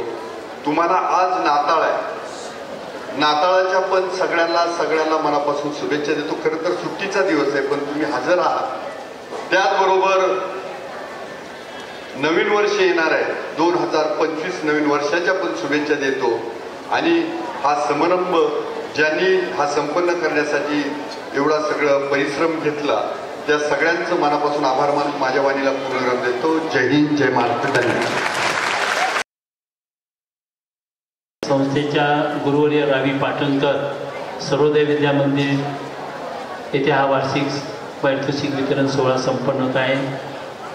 तुम्हाला आज नाताळ आहे, नाताळाच्या पण सगळ्यांना मनापासून शुभेच्छा देतो. खरं तर सुट्टीचा दिवस आहे पण तुम्ही हजर आहात. त्याचबरोबर नवीन वर्ष येणार आहे 2025, नवीन वर्षाच्या पण शुभेच्छा देतो. आणि हा समारंभ ज्यांनी हा संपन्न करण्यासाठी एवढा सगळं परिश्रम घेतला त्या सगळ्यांचं मनापासून आभार मानून माझ्या वाणीला पूर्ण देतो. जय हिंद, जय महाराष्ट्र. धन्यवाद. संस्थेच्या गुरुवर्य रावी पाटणकर सर्वोदय विद्या मंदिर येथे हा वार्षिक पारितोषिक वितरण सोहळा संपन्न होत आहे.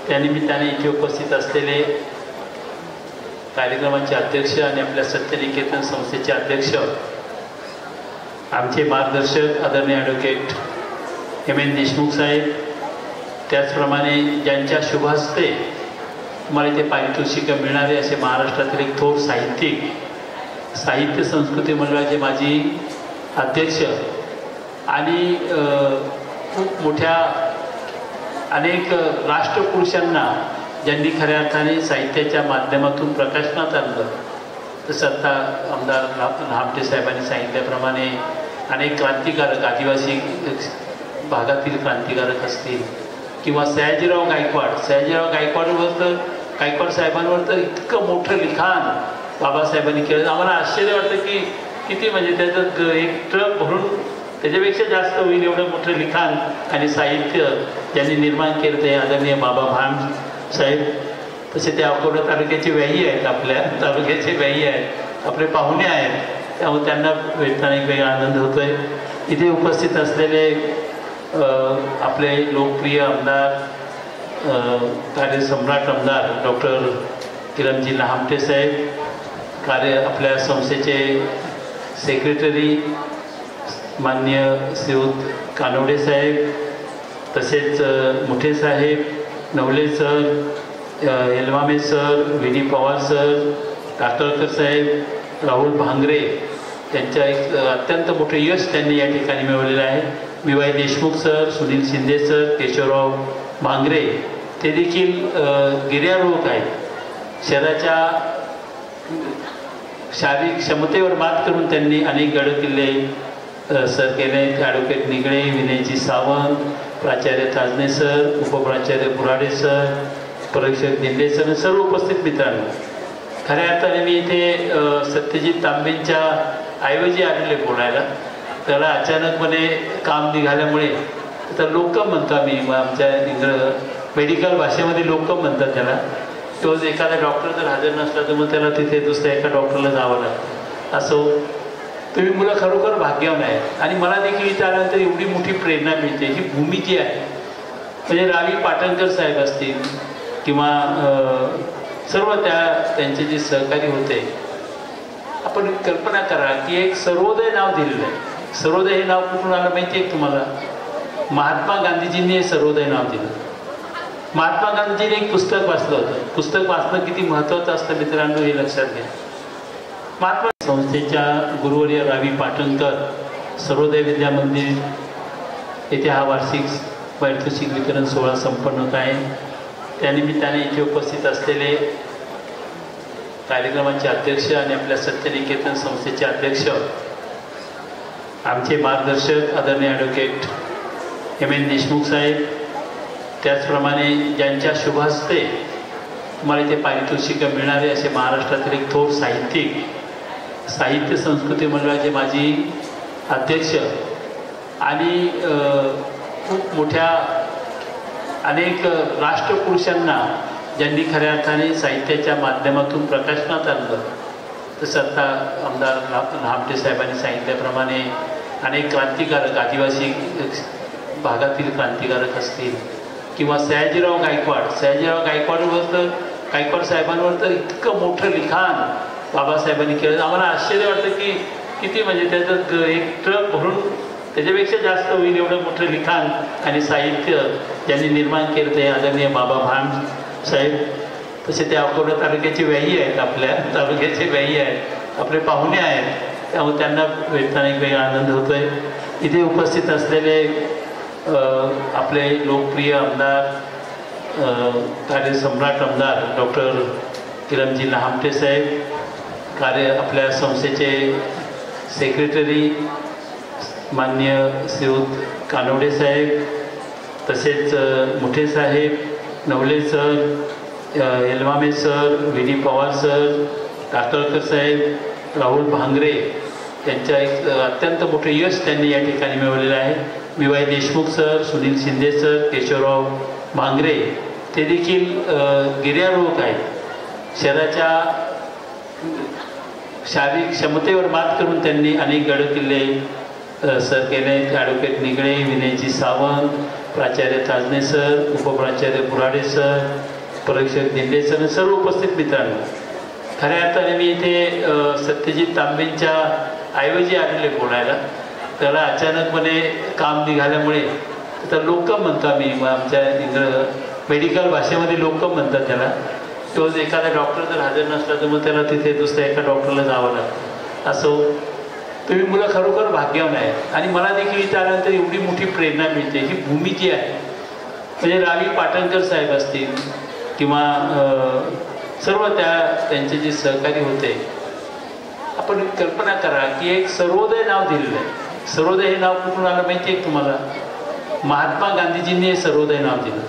त्यानिमित्ताने इथे उपस्थित असलेले कार्यक्रमाचे अध्यक्ष आणि आपल्या सत्यनिकेतन संस्थेचे अध्यक्ष, आमचे मार्गदर्शक आदरणीय ॲडव्होकेट M.N. देशमुख साहेब, त्याचप्रमाणे ज्यांच्या शुभ हस्ते तुम्हाला इथे पारितोषिकं मिळणारे असे महाराष्ट्रातील एक थोर साहित्यिक, साहित्य संस्कृती मंडळाचे माजी अध्यक्ष आणि खूप मोठ्या अनेक राष्ट्रपुरुषांना ज्यांनी खऱ्या अर्थाने साहित्याच्या माध्यमातून प्रकाशनात आणलं. तसं आता आमदार लहामटे साहेबांनी सांगितल्याप्रमाणे अनेक क्रांतिकारक, आदिवासी भागातील क्रांतिकारक असतील किंवा सयाजीराव गायकवाड साहेबांवर तर इतकं मोठं लिखाण बाबासाहेबांनी केलं. आम्हाला आश्चर्य वाटतं की किती म्हणजे त्याचं एक ट्रक भरून त्याच्यापेक्षा जास्त होईल एवढं मोठं लिखाण आणि साहित्य ज्यांनी निर्माण केलं ते आदरणीय बाबा भाम साहेब. तसे ते अकोला तालुक्याचे व्याही आहेत, आपल्या तालुक्याचे व्याही आहेत, आपले पाहुणे आहेत, त्यामुळे त्यांना भेटताना एक वेगळा आनंद होतो आहे. इथे उपस्थित असलेले आपले लोकप्रिय आमदार, कार्यसम्राट आमदार डॉक्टर किरणजी लहामटे साहेब, आपल्या संस्थेचे सेक्रेटरी माननीय श्रीयुत कानवडे साहेब, तसेच मुठे साहेब, नवले सर, एलवामे सर, विनी पवार सर, कातळकर साहेब, राहुल भांगरे यांच्या एक अत्यंत मोठे यश त्यांनी या ठिकाणी मिळवलेलं आहे. BY Deshmukh sir, Sunil Shinde sir, Keshavrao Bhangare, ते देखील गिर्यारोहक आहेत. शहराच्या शारीरिक क्षमतेवर मात करून त्यांनी अनेक गडकिल्ले सर केले. ॲडव्होकेट निगळे, विनयजी सावंत, प्राचार्य ताजने सर, उपप्राचार्य बुराडे सर, परीक्षक दिंडे सर, सर्व उपस्थित मित्रांनो, खऱ्या अर्थाने मी इथे सत्यजित तांबेंच्या ऐवजी आलेले बोलायला. त्याला अचानकपणे काम निघाल्यामुळे तर लोकम म्हणतो आम्ही, आमच्या मेडिकल भाषेमध्ये लोकम म्हणतात त्याला. तो एखादा डॉक्टर जर हजर नसला तर मग त्याला तिथे दुसऱ्या एका डॉक्टरला जावं लागतं. असो, तुम्ही मुलं खरोखर भाग्यवान आहेत आणि मला देखील इथं आल्यानंतर एवढी मोठी प्रेरणा मिळते. ही भूमी जी आहे म्हणजे रावी पाटणकर साहेब असतील किंवा सर्व त्यांचे जे सहकारी होते. आपण कल्पना करा की एक सर्वोदय नाव दिलेलं आहे. सर्वोदय हे नाव कुठून आलं माहिती आहे तुम्हाला? महात्मा गांधीजींनी हे सर्वोदय नाव दिलं. महात्मा गांधीजींनी एक पुस्तक वाचलं होतं. पुस्तक वाचणं किती महत्त्वाचं असतं मित्रांनो हे लक्षात घ्या. महात्मा संस्थेच्या गुरुवर्य रावी पाटणकर सर्वोदय विद्या मंदिर येथे हा वार्षिक पारितोषिक वितरण सोहळा संपन्न होत आहे. त्यानिमित्ताने इथे उपस्थित असलेले कार्यक्रमाचे अध्यक्ष आणि आपल्या सत्यनिकेतन संस्थेचे अध्यक्ष आमचे मार्गदर्शक आदरणीय ॲडव्होकेट M.N. देशमुख साहेब, त्याचप्रमाणे ज्यांच्या शुभ हस्ते तुम्हाला इथे पारितोषिकं मिळणारे असे महाराष्ट्रातील एक थोर साहित्य संस्कृती मंडळाचे माजी अध्यक्ष आणि खूप मोठ्या अनेक राष्ट्रपुरुषांना ज्यांनी खऱ्या अर्थाने साहित्याच्या माध्यमातून प्रकाशनात आणलं. तसं आता आमदार लहामटे साहेबांनी सांगितल्याप्रमाणे अनेक क्रांतिकारक आदिवासी भागातील क्रांतिकारक असतील किंवा सयाजीराव गायकवाड साहेबांवर तर इतकं मोठं लिखाण बाबासाहेबांनी केलं. आम्हाला आश्चर्य वाटतं की किती म्हणजे त्याचं एक ट्रक भरून त्याच्यापेक्षा जास्त होईल एवढं मोठं लिखाण आणि साहित्य ज्यांनी निर्माण केलं ते आदरणीय बाबा भाम साहेब. तसे ते अकोला तालुक्याचे व्याही आहेत, आपल्या तालुक्याचे व्याही आहेत, आपले पाहुणे आहेत. त्यामुळे त्यांना भेटताना एक वेगळा आनंद होतोय. इथे उपस्थित असलेले आपले लोकप्रिय आमदार कार्यसम्राट आमदार डॉक्टर किरणजी लहामटे साहेब, आपल्या संस्थेचे सेक्रेटरी माननीय श्रीयुत कानवडे साहेब, तसेच मुठे साहेब, नवले सर, एलमामे सर, विनी पवार सर, टाकळकर साहेब, राहुल भांगरे यांच्या एक अत्यंत मोठे यश त्यांनी या ठिकाणी मिळवलेलं आहे. विवाई देशमुख सर, सुनील शिंदे सर, केशवराव भांगरे ते देखील गिर्यारोहक आहेत. शहराच्या शारीरिक क्षमतेवर मात करून त्यांनी अनेक गडकिल्ले सर केले. ॲडव्होकेट निगळे, विनयजी सावंत, प्राचार्य ताजने सर, उपप्राचार्य बुराडे सर, परीक्षक दिंडे सर, सर्व उपस्थित मित्रांनो, खऱ्या अर्थाने मी इथे सत्यजित तांबेंच्या ऐवजी आलेले बोलायला. त्याला अचानकपणे काम निघाल्यामुळे तर लोकम म्हणतो आम्ही, आमच्या मेडिकल भाषेमध्ये लोकम म्हणतात त्याला. तो एखादा डॉक्टर जर हजर नसला तर मग त्याला तिथे दुसऱ्या एका डॉक्टरला जावं लागतं. असो, तुम्ही मुलं खरोखर भाग्यवान आहेत आणि मला देखील इथं आल्यानंतर एवढी मोठी प्रेरणा मिळते. ही भूमी जी आहे म्हणजे रावी पाटणकर साहेब असतील किंवा सर्व त्यांचे जे सहकारी होते. आपण कल्पना करा की एक सर्वोदय नाव दिलेलं आहे. सर्वोदय हे नाव कुठून आलं माहिती आहे तुम्हाला? महात्मा गांधीजींनी हे सर्वोदय नाव दिलं.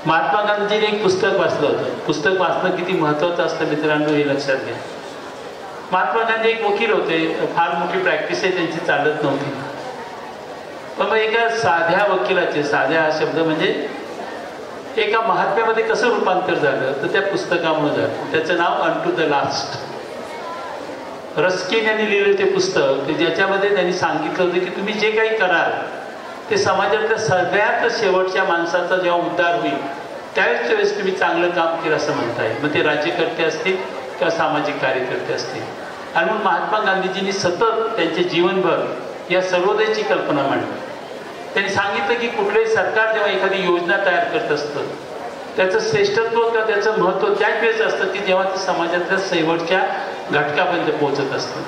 महात्मा गांधीजींनी एक पुस्तक वाचलं होतं. पुस्तक वाचणं किती महत्त्वाचं असतं मित्रांनो हे लक्षात घ्या. महात्मा गांधी एक वकील होते. फार मोठी प्रॅक्टिस आहे त्यांची चालत नव्हती. पण मग एका साध्या वकिलाचे, साध्या हा शब्द म्हणजे एका महात्म्यामध्ये कसं रूपांतर झालं तर त्या पुस्तकामुळे झालं. त्याचं नाव अन टू द लास्ट. रस्किन यांनी लिहिलं ते पुस्तक ज्याच्यामध्ये त्यांनी सांगितलं होतं की तुम्ही जे काही कराल ते समाजातल्या सगळ्यात शेवटच्या माणसाचा जेव्हा उद्धार होईल त्यावेळेस वेळेस तुम्ही चांगलं काम केलं असं म्हणता येईल. मग ते राज्यकर्ते असतील किंवा सामाजिक कार्यकर्ते असतील. आणि म्हणून महात्मा गांधीजींनी सतत त्यांचे जीवनभर या सर्वोदयची कल्पना मांडली. त्यांनी सांगितलं की कुठलंही सरकार जेव्हा एखादी योजना तयार करत असतं त्याचं श्रेष्ठत्व किंवा त्याचं महत्त्व त्याच वेळेस असतं की जेव्हा ते समाजातल्या शेवटच्या घटकापर्यंत पोहोचत असतं.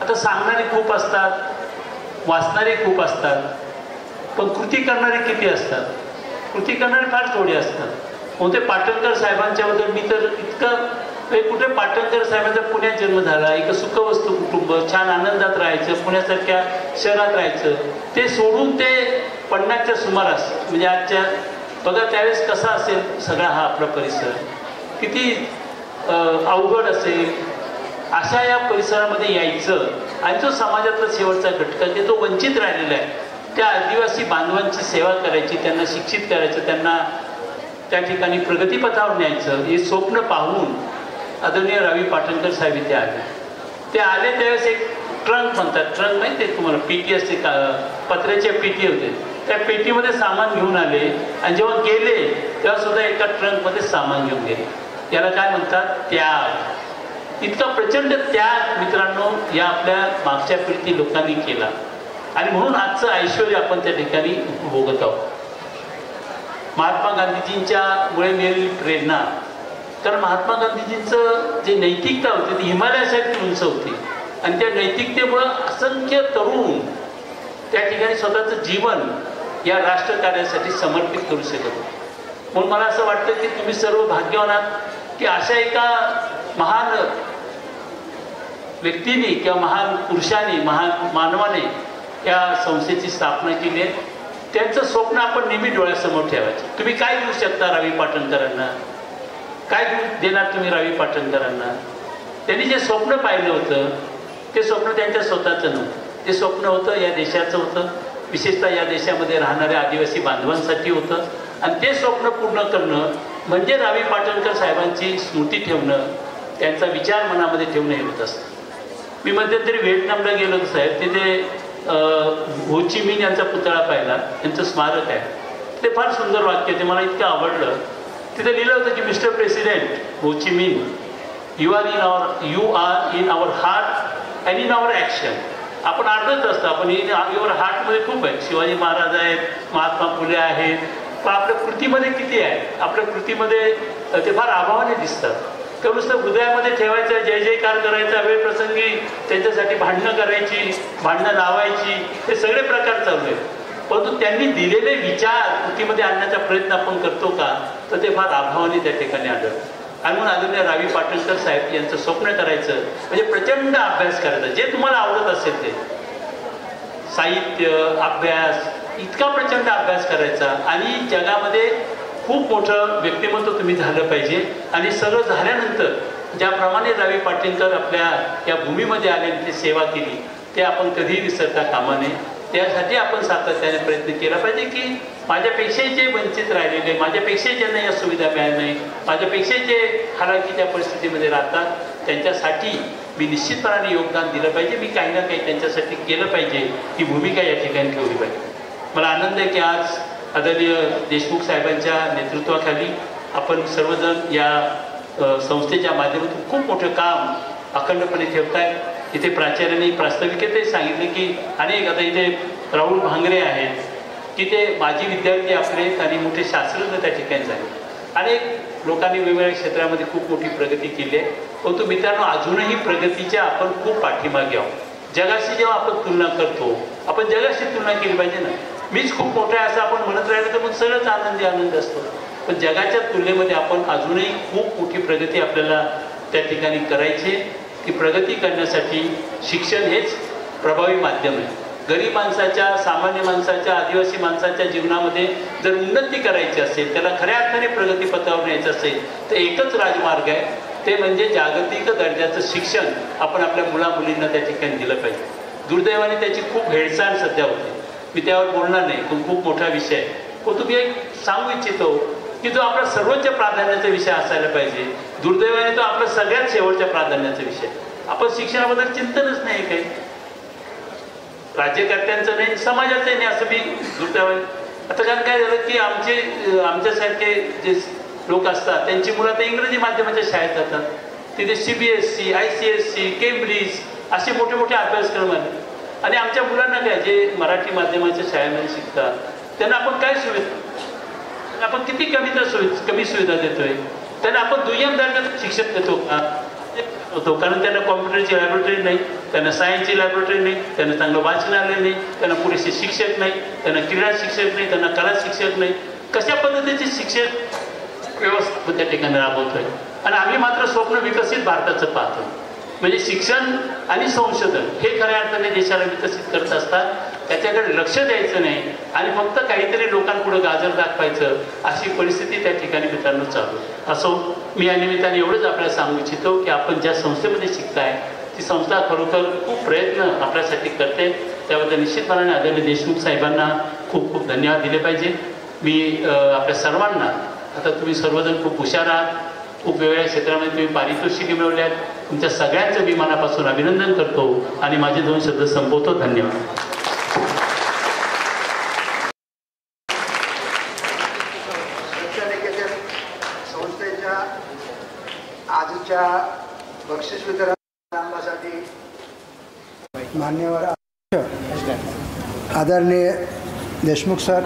आता सांगणारे खूप असतात, वाचणारे खूप असतात, पण कृती करणारे किती असतात? कृती करणारे फार थोडे असतात. कोणते पाटणकर साहेबांच्याबद्दल मी तर इतकं कुठे पाटणकर साहेबांचा पुण्यात जन्म झाला, एक सुखवस्तू कुटुंब, छान आनंदात राहायचं, पुण्यासारख्या शहरात राहायचं, ते सोडून ते 50च्या सुमारास म्हणजे आजच्या बघा त्यावेळेस कसा असेल सगळा हा आपला परिसर, किती अवघड असेल. अशा या परिसरामध्ये यायचं आणि जो समाजातला शेवटचा घटक आहे तो वंचित राहिलेला आहे त्या आदिवासी बांधवांची सेवा करायची, त्यांना शिक्षित करायचं, त्यांना त्या ठिकाणी प्रगतीपथावर न्यायचं हे स्वप्न पाहून आदरणीय रावी पाटणकर साहेब इथे आले. ते आले त्यावेळेस एक ट्रंक म्हणतात, ट्रंक माहिती आहे तुम्हाला, पेटी असते का, पत्र्याच्या पेटी होते, त्या पेटीमध्ये सामान घेऊन आले आणि जेव्हा गेले तेव्हा सुद्धा एका ट्रंकमध्ये सामान घेऊन गेले. याला काय म्हणतात? त्याग. इतका प्रचंड त्याग मित्रांनो या आपल्या मागच्या पिढीतील लोकांनी केला आणि म्हणून आजचं ऐश्वर्य आपण त्या ठिकाणी भोगत आहोत. महात्मा गांधीजींच्या मुळे मिळालेली प्रेरणा, कारण महात्मा गांधीजींचं जे नैतिकता होती ती हिमालयासारखी उंच होती आणि त्या नैतिकतेमुळं असंख्य तरुण त्या ठिकाणी स्वतःचं जीवन या राष्ट्रकार्यासाठी समर्पित करू शकत होते. म्हणून मला असं वाटतं की तुम्ही सर्व भाग्यवान आहात की अशा एका महान व्यक्तीने किंवा महान पुरुषाने, महान मानवाने या संस्थेची स्थापना केली आहे. त्यांचं स्वप्न आपण नेहमी डोळ्यासमोर ठेवायचं. तुम्ही काय देऊ शकता रावी पाटणकरांना? काय देणार तुम्ही रावी पाटणकरांना? त्यांनी जे स्वप्न पाहिलं होतं ते स्वप्न त्यांच्या स्वतःचं नव्हतं, ते स्वप्न होतं या देशाचं होतं, विशेषतः या देशामध्ये राहणाऱ्या आदिवासी बांधवांसाठी होतं. आणि ते स्वप्न पूर्ण करणं म्हणजे रावी पाटणकर साहेबांची स्मृती ठेवणं, त्यांचा विचार मनामध्ये ठेवणं हे होत असतं. मी मध्यंतरी व्हिएतनामला गेलो होतो साहेब, तिथे हो ची मिन यांचा पुतळा पाहिला, त्यांचं स्मारक आहे. ते फार सुंदर वाक्य, ते मला इतकं आवडलं. तिथे लिहिलं होतं की mister president Ho Chi Minh, you are in our heart and in our action. आपण अर्धच असतं, आपण युअर हार्टमध्ये खूप आहे. शिवाजी महाराज आहेत, महात्मा फुले आहेत, पण आपल्या कृतीमध्ये किती आहे? आपल्या कृतीमध्ये ते फार अभावाने दिसतात. तर नुसतं हृदयामध्ये ठेवायचं, जय जयकार करायचा, वेळ प्रसंगी त्यांच्यासाठी भांडणं करायची, भांडणं लावायची, हे सगळे प्रकार चालू आहेत. परंतु त्यांनी दिलेले विचार कृतीमध्ये आणण्याचा प्रयत्न आपण करतो का? तर ते फार अभावाने त्या ठिकाणी आढळतं. आणि म्हणून आदरणीय रावी पाटणकर साहेब यांचं स्वप्न करायचं म्हणजे प्रचंड अभ्यास करायचा, जे तुम्हाला आवडत असेल ते साहित्य, अभ्यास, इतका प्रचंड अभ्यास करायचा आणि जगामध्ये खूप मोठं व्यक्तिमत्व तुम्ही झालं पाहिजे. आणि सगळं झाल्यानंतर ज्याप्रमाणे रावी पाटणकर आपल्या या भूमीमध्ये आले आणि ती सेवा केली ते आपण कधीही विसरता कामा नये. त्यासाठी आपण सातत्याने प्रयत्न केला पाहिजे की माझ्यापेक्षाही जे वंचित राहिलेले, माझ्यापेक्षाही ज्यांना या सुविधा मिळाल्या नाही, माझ्यापेक्षाही जे हालाकीच्या परिस्थितीमध्ये राहतात त्यांच्यासाठी मी निश्चितपणाने योगदान दिलं पाहिजे. मी काही ना काही त्यांच्यासाठी केलं पाहिजे, ही भूमिका या ठिकाणी ठेवली पाहिजे. मला आनंद आहे की आज आदरणीय देशमुख साहेबांच्या नेतृत्वाखाली आपण सर्वजण या संस्थेच्या माध्यमातून खूप मोठं काम अखंडपणे ठेवताय. इथे प्राचार्यांनी प्रास्ताविकेतही सांगितले की अनेक, आता इथे राहुल भांगरे आहेत की ते माजी विद्यार्थी आपले आणि मोठे शास्त्रज्ञ त्या ठिकाणी झाले. अनेक लोकांनी वेगवेगळ्या क्षेत्रामध्ये खूप मोठी प्रगती केली आहे. परंतु मित्रांनो अजूनही प्रगतीच्या आपण खूप पाठीमागे आहोत. जगाशी जेव्हा आपण तुलना करतो, आपण जगाशी तुलना केली पाहिजे ना. मीच खूप मोठा आहे असं आपण म्हणत राहिलं तर मग सगळंच आनंद असतो. पण जगाच्या तुलनेमध्ये आपण अजूनही खूप मोठी प्रगती आपल्याला त्या ठिकाणी करायची. ती प्रगती करण्यासाठी शिक्षण हेच प्रभावी माध्यम आहे. गरीब माणसाच्या, सामान्य माणसाच्या, आदिवासी माणसाच्या जीवनामध्ये जर उन्नती करायची असेल, त्याला खऱ्या अर्थाने प्रगतीपथावर न्यायचं असेल तर एकच राजमार्ग आहे, ते म्हणजे जागतिक दर्जाचं शिक्षण आपण आपल्या मुलामुलींना त्या ठिकाणी दिलं पाहिजे. दुर्दैवाने त्याची खूप हेळसांड सध्या होते. मी त्यावर बोलणार नाही, पण खूप मोठा विषय आहे. पण तुम्ही एक सांगू इच्छितो की जो आपला सर्वोच्च प्राधान्याचा विषय असायला पाहिजे, दुर्दैवाने तो आपला सगळ्यात शेवटच्या प्राधान्याचा विषय. आपण शिक्षणाबद्दल चिंतनच नाही काही, राज्यकर्त्यांचं नाही, समाजाचं नाही, असं मी दुर्दैवाने. आता कारण काय झालं की आमच्यासारखे जे लोक असतात त्यांची मुलं आता इंग्रजी माध्यमाच्या शाळेत जातात. तिथे CBSE, ICSE, केम्ब्रिज असे मोठे मोठे अभ्यासक्रम आले. आणि आमच्या मुलांना काय, जे मराठी माध्यमाच्या शाळेमध्ये शिकतात त्यांना आपण काय सुविधा, आपण किती कमी सुविधा देतोय. त्यांना आपण दुय्यम दर्जाचं शिक्षण देतो का? कारण त्यांना कॉम्प्युटरची लॅबोरेटरी नाही, त्यांना सायन्सची लॅबोरेटरी नाही, त्यांना चांगलं वाचनालय नाही, त्यांना पुरेसे शिक्षक नाही, त्यांना क्रीडा शिक्षक नाही, त्यांना कला शिक्षक नाही. कशा पद्धतीचे शिक्षण व्यवस्था त्या ठिकाणी राबवतोय. आणि आम्ही मात्र स्वप्न विकसित भारताचं पाहतो. म्हणजे शिक्षण आणि संशोधन हे खऱ्या अर्थाने देशाला विकसित करत असतात. त्याच्याकडे लक्ष द्यायचं नाही आणि फक्त काहीतरी लोकांपुढे गाजर दाखवायचं, अशी परिस्थिती त्या ठिकाणी मित्रांनो चालू असो. मी या निमित्ताने एवढंच आपल्याला सांगू इच्छितो की आपण ज्या संस्थेमध्ये शिकताय ती संस्था खरोखर खूप प्रयत्न आपल्यासाठी करते. त्याबद्दल निश्चितपणाने आदरणीय देशमुख साहेबांना खूप खूप धन्यवाद दिले पाहिजे. मी आपल्या सर्वांना, आता तुम्ही सर्वजण खूप हुशार आहात, खूप वेगवेगळ्या क्षेत्रामध्ये तुम्ही पारितोषिके मिळवल्यात. तुमच्या सगळ्यांचं मी मनापासून अभिनंदन करतो आणि माझे 2 शब्द संपवतो. धन्यवाद. संस्थेच्या आजच्या बक्षीस वितरण समारंभासाठी मान्यवर आदरणीय देशमुख सर,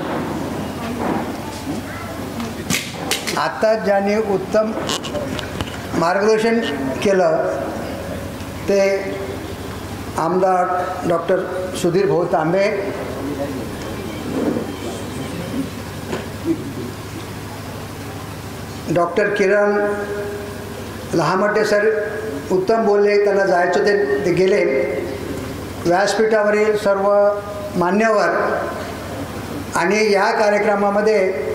आता ज्यांनी उत्तम मार्गदर्शन केलं ते आमदार डॉक्टर सुधीर भाऊ तांबे, डॉक्टर किरण लहामटे सर उत्तम बोलले, त्यांना जायचं ते गेले. व्यासपीठावरील सर्व मान्यवर आणि या कार्यक्रमामध्ये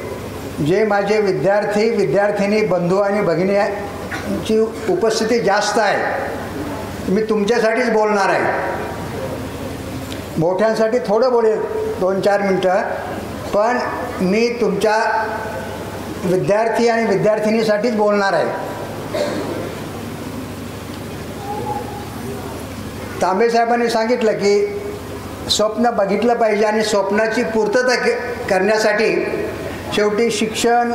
जे माझे विद्यार्थी विद्यार्थिनी बंधू आणि भगिनीची उपस्थिती जास्त आहे, मी तुमच्यासाठीच बोलणार आहे. मोठ्यांसाठी थोडं बोलेल 2-4 मिनटं, पण मी तुमच्या विद्यार्थी आणि विद्यार्थिनीसाठीच बोलणार आहे. तांबे साहेबांनी सांगितलं की स्वप्न बघितलं पाहिजे आणि स्वप्नाची पूर्तता करण्यासाठी शेवटी शिक्षण,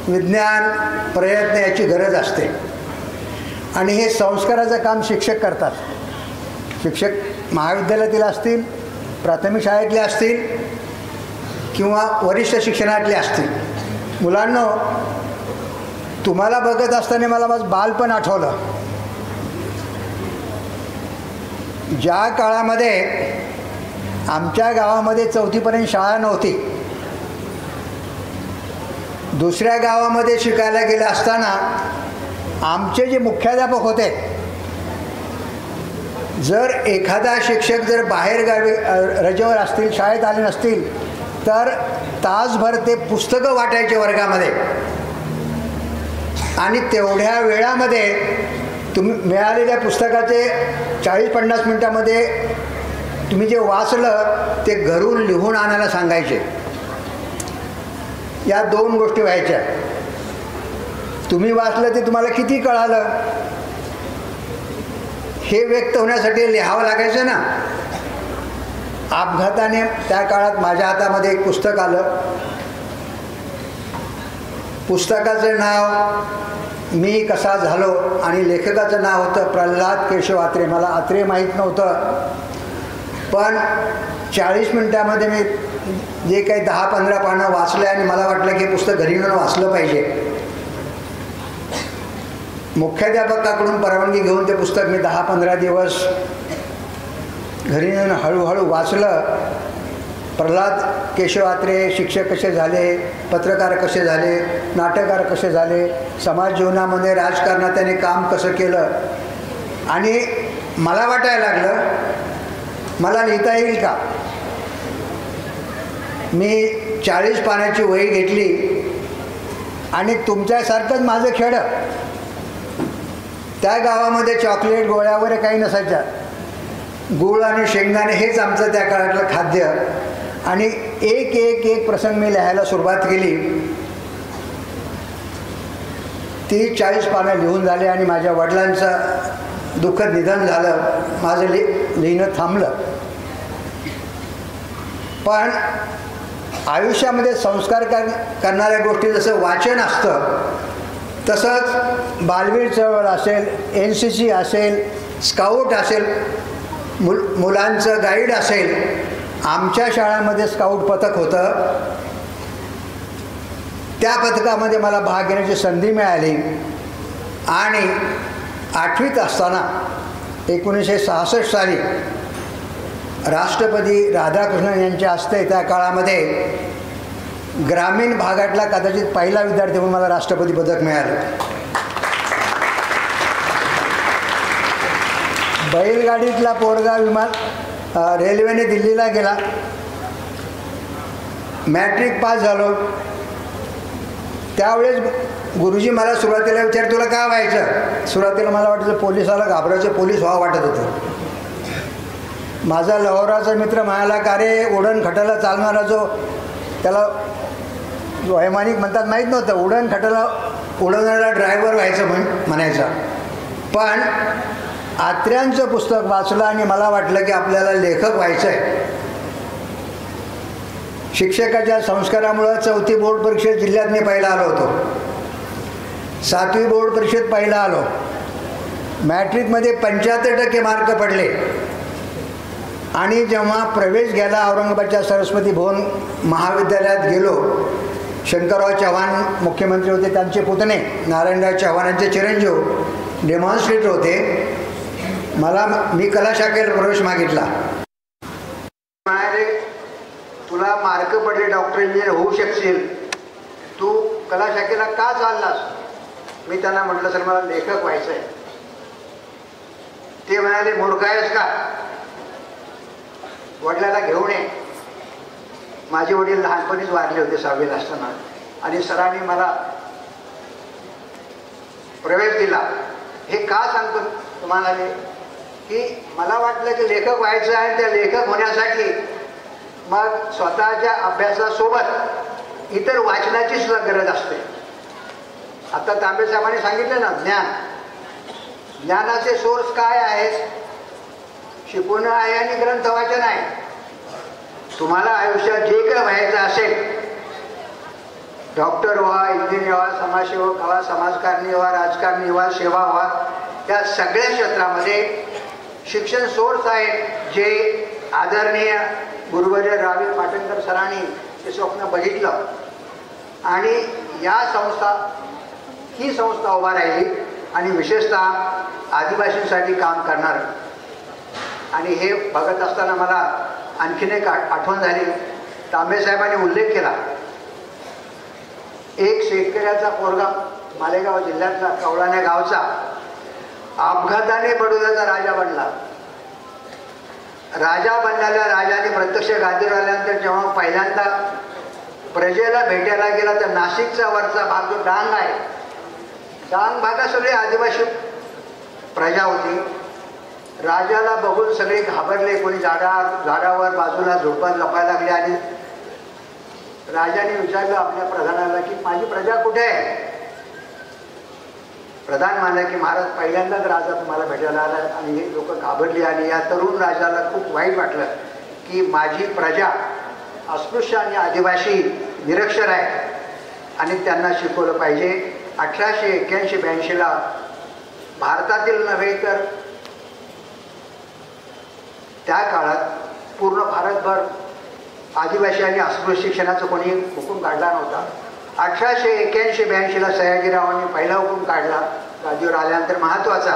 विज्ञान, प्रयत्न याची गरज असते आणि हे संस्काराचं काम शिक्षक करतात. शिक्षक महाविद्यालयातील असतील, प्राथमिक शाळेतले असतील किंवा वरिष्ठ शिक्षणातले असतील. मुलांनो, तुम्हाला बघत असताना मला माझं बालपण आठवलं. ज्या काळामध्ये आमच्या गावामध्ये 4थीपर्यंत शाळा नव्हती, दुसऱ्या गावामध्ये शिकायला गेले असताना आमचे जे मुख्याध्यापक होते, जर एखादा शिक्षक जर बाहेरगावी रजेवर असतील, शाळेत आले नसतील, तर तासभर ते पुस्तकं वाटायचे वर्गामध्ये आणि तेवढ्या वेळामध्ये तुम्ही मिळालेल्या पुस्तकाचे 40-50 मिनटामध्ये तुम्ही जे वाचलं ते घरून लिहून आणायला सांगायचे. या 2 गोष्टी व्हायच्या. तुम्ही वाचलं ते तुम्हाला किती कळालं हे व्यक्त होण्यासाठी लिहावं लागायचं ना. अपघाताने त्या काळात माझ्या हातामध्ये एक पुस्तक आलं. पुस्तकाचं नाव मी कसा झालो आणि लेखकाचं नाव होतं प्रल्हाद केशव आत्रे. मला आत्रे माहीत नव्हतं, पण 40 मिनटामध्ये मी जे काही 10-15 पानं वाचले आणि मला वाटलं की पुस्तक घरी येऊन वाचलं पाहिजे. मुख्याध्यापकाकडून परवानगी घेऊन ते पुस्तक मी 10-15 दिवस घरी येऊन हळूहळू वाचलं. प्रल्हाद केशव आत्रे शिक्षक कसे झाले, पत्रकार कसे झाले, नाटककार कसे झाले, समाज जीवनामध्ये राजकारणात त्यांनी काम कसं केलं आणि मला वाटायला लागलं मला लिहिता येईल का. मी 40 पानाची वही घेतली आणि तुमच्यासारखंच माझं खेडं. त्या गावामध्ये चॉकलेट गोळ्या वगैरे काही नसायच्या. गूळ आणि शेंगदाणे हेच आमचं त्या काळातलं खाद्य. आणि एक प्रसंग मी लिहायला सुरुवात केली. ती 40 पानं लिहून झाली आणि माझ्या वडिलांचं दुःखद निधन झालं. माझं लिहिणं थांबलं. पण आयुष्यामध्ये संस्कार करणाऱ्या गोष्टी जसं वाचन असतं, तसंच बालवीर चळवळ असेल, NCC असेल, स्काउट असेल, मुलांचं गाईड असेल. आमच्या शाळेमध्ये स्काउट पथक होतं. त्या पथकामध्ये मला भाग घेण्याची संधी मिळाली आणि 8वीत असताना 1966 साली राष्ट्रपती राधाकृष्णन यांच्या हस्ते त्या काळामध्ये ग्रामीण भागातला कदाचित पहिला विद्यार्थी म्हणून मला राष्ट्रपती पदक मिळालं. बैलगाडीतला पोरगा रेल्वेने दिल्लीला गेला. मॅट्रिक पास झालो. त्यावेळेस गुरुजी मला सुरुवातीला विचार तुला काय व्हायचं. सुरुवातीला मला वाटायचं पोलिसाला घाबरायचं, पोलीस व्हावं वाटत होतं. माझा लहोराचा मित्र म्हणाला का रे उडण खटाला चालणारा जो त्याला वैमानिक म्हणतात माहीत नव्हतं. उडण खटाला उडवणारा ड्रायव्हर व्हायचं म्हणायचा. पण आत्र्यांचं पुस्तक वाचलं आणि मला वाटलं की आपल्याला लेखक व्हायचं आहे. शिक्षकाच्या संस्कारामुळं 4थी बोर्ड परीक्षेत जिल्ह्यात मी पहिला आलो होतो. 7वी बोर्ड परीक्षेत पहिला आलो. मॅट्रिकमध्ये 75% मार्क पडले. आणि जेव्हा प्रवेश घ्यायला औरंगाबादच्या सरस्वती भुवन महाविद्यालयात गेलो, शंकरराव चव्हाण मुख्यमंत्री होते, त्यांचे पुतणे नारायणराव चव्हाणांचे चिरंजीव डेमॉन्स्ट्रेटर होते. मी कला शाखेत प्रवेश मागितला. म्हणाले, तुला मार्क पडले, डॉक्टर इंजिनियर होऊ शकशील, तू कला शाखेला का चाललास? मी त्यांना म्हटलं, सर मला लेखक व्हायचं आहे. ते म्हणाले, मूर्ख आहेस का? वडिलाला घेऊन ये. माझे वडील लहानपणीच वारले होते 6वीला असताना, आणि सरांनी मला प्रवेश दिला. हे का सांगतो तुम्हाला की मला वाटलं की लेखक व्हायचं आहे. त्या लेखक होण्यासाठी मग स्वतःच्या अभ्यासासोबत इतर वाचनाची सुद्धा गरज असते. आता तांबे साहेबांनी सांगितलं ना, ज्ञानाचे सोर्स काय आहेत? शिकवणं आहे आणि ग्रंथ वाचन आहे. तुम्हाला आयुष्यात जे काही व्हायचं असेल, डॉक्टर व्हा, इंजिनियर व्हा, समाजसेवक व्हा, समाजकारणी व्हा, राजकारणी व्हा, सेवा व्हा, या सगळ्या क्षेत्रामध्ये शिक्षण सोर्स आहे. जे आदरणीय गुरुवर्य रावी पाटणकर सरांनी ते स्वप्न बघितलं आणि ही संस्था उभा राहिली आणि विशेषतः आदिवासींसाठी काम करणार. आणि हे बघत असताना मला आणखीन एक आठवण झाली. तांबे साहेबांनी उल्लेख केला, एक शेतकऱ्याचा पोरगा मालेगाव जिल्ह्यातला कवळाण्या गावचा अपघाताने बडोद्याचा राजा बनला. राजा बनलेल्या राजाने प्रत्यक्ष गादीवर आल्यानंतर जेव्हा पहिल्यांदा प्रजेला भेटायला गेला तर नाशिकचा वरचा भाग जो डांग आहे, डांग भागात सगळी आदिवासी प्रजा होती. राजाला बघून सगळे घाबरले. कोणी झाडावर बाजूला झोपात लपायला लागले आणि राजाने विचारलं आपल्या प्रधानाला की माझी प्रजा कुठे आहे? प्रधान म्हणाले की महाराज, पहिल्यांदाच राजा तुम्हाला भेटायला आला. आणि हे लोक घाबरली आणि या तरुण राजाला खूप वाईट वाटलं की माझी प्रजा अस्पृश्य आणि आदिवासी निरक्षर आहे आणि त्यांना शिकवलं पाहिजे. 1881-82ला भारतातील नव्हे तर त्या काळात पूर्ण भारतभर आदिवासी आणि अस्पृश्य शिक्षणाचा कोणी हुकूम काढला नव्हता. 1881-82ला सयाजीरावांनी पहिला हुकूम काढला गादीवर आल्यानंतर, महत्त्वाचा,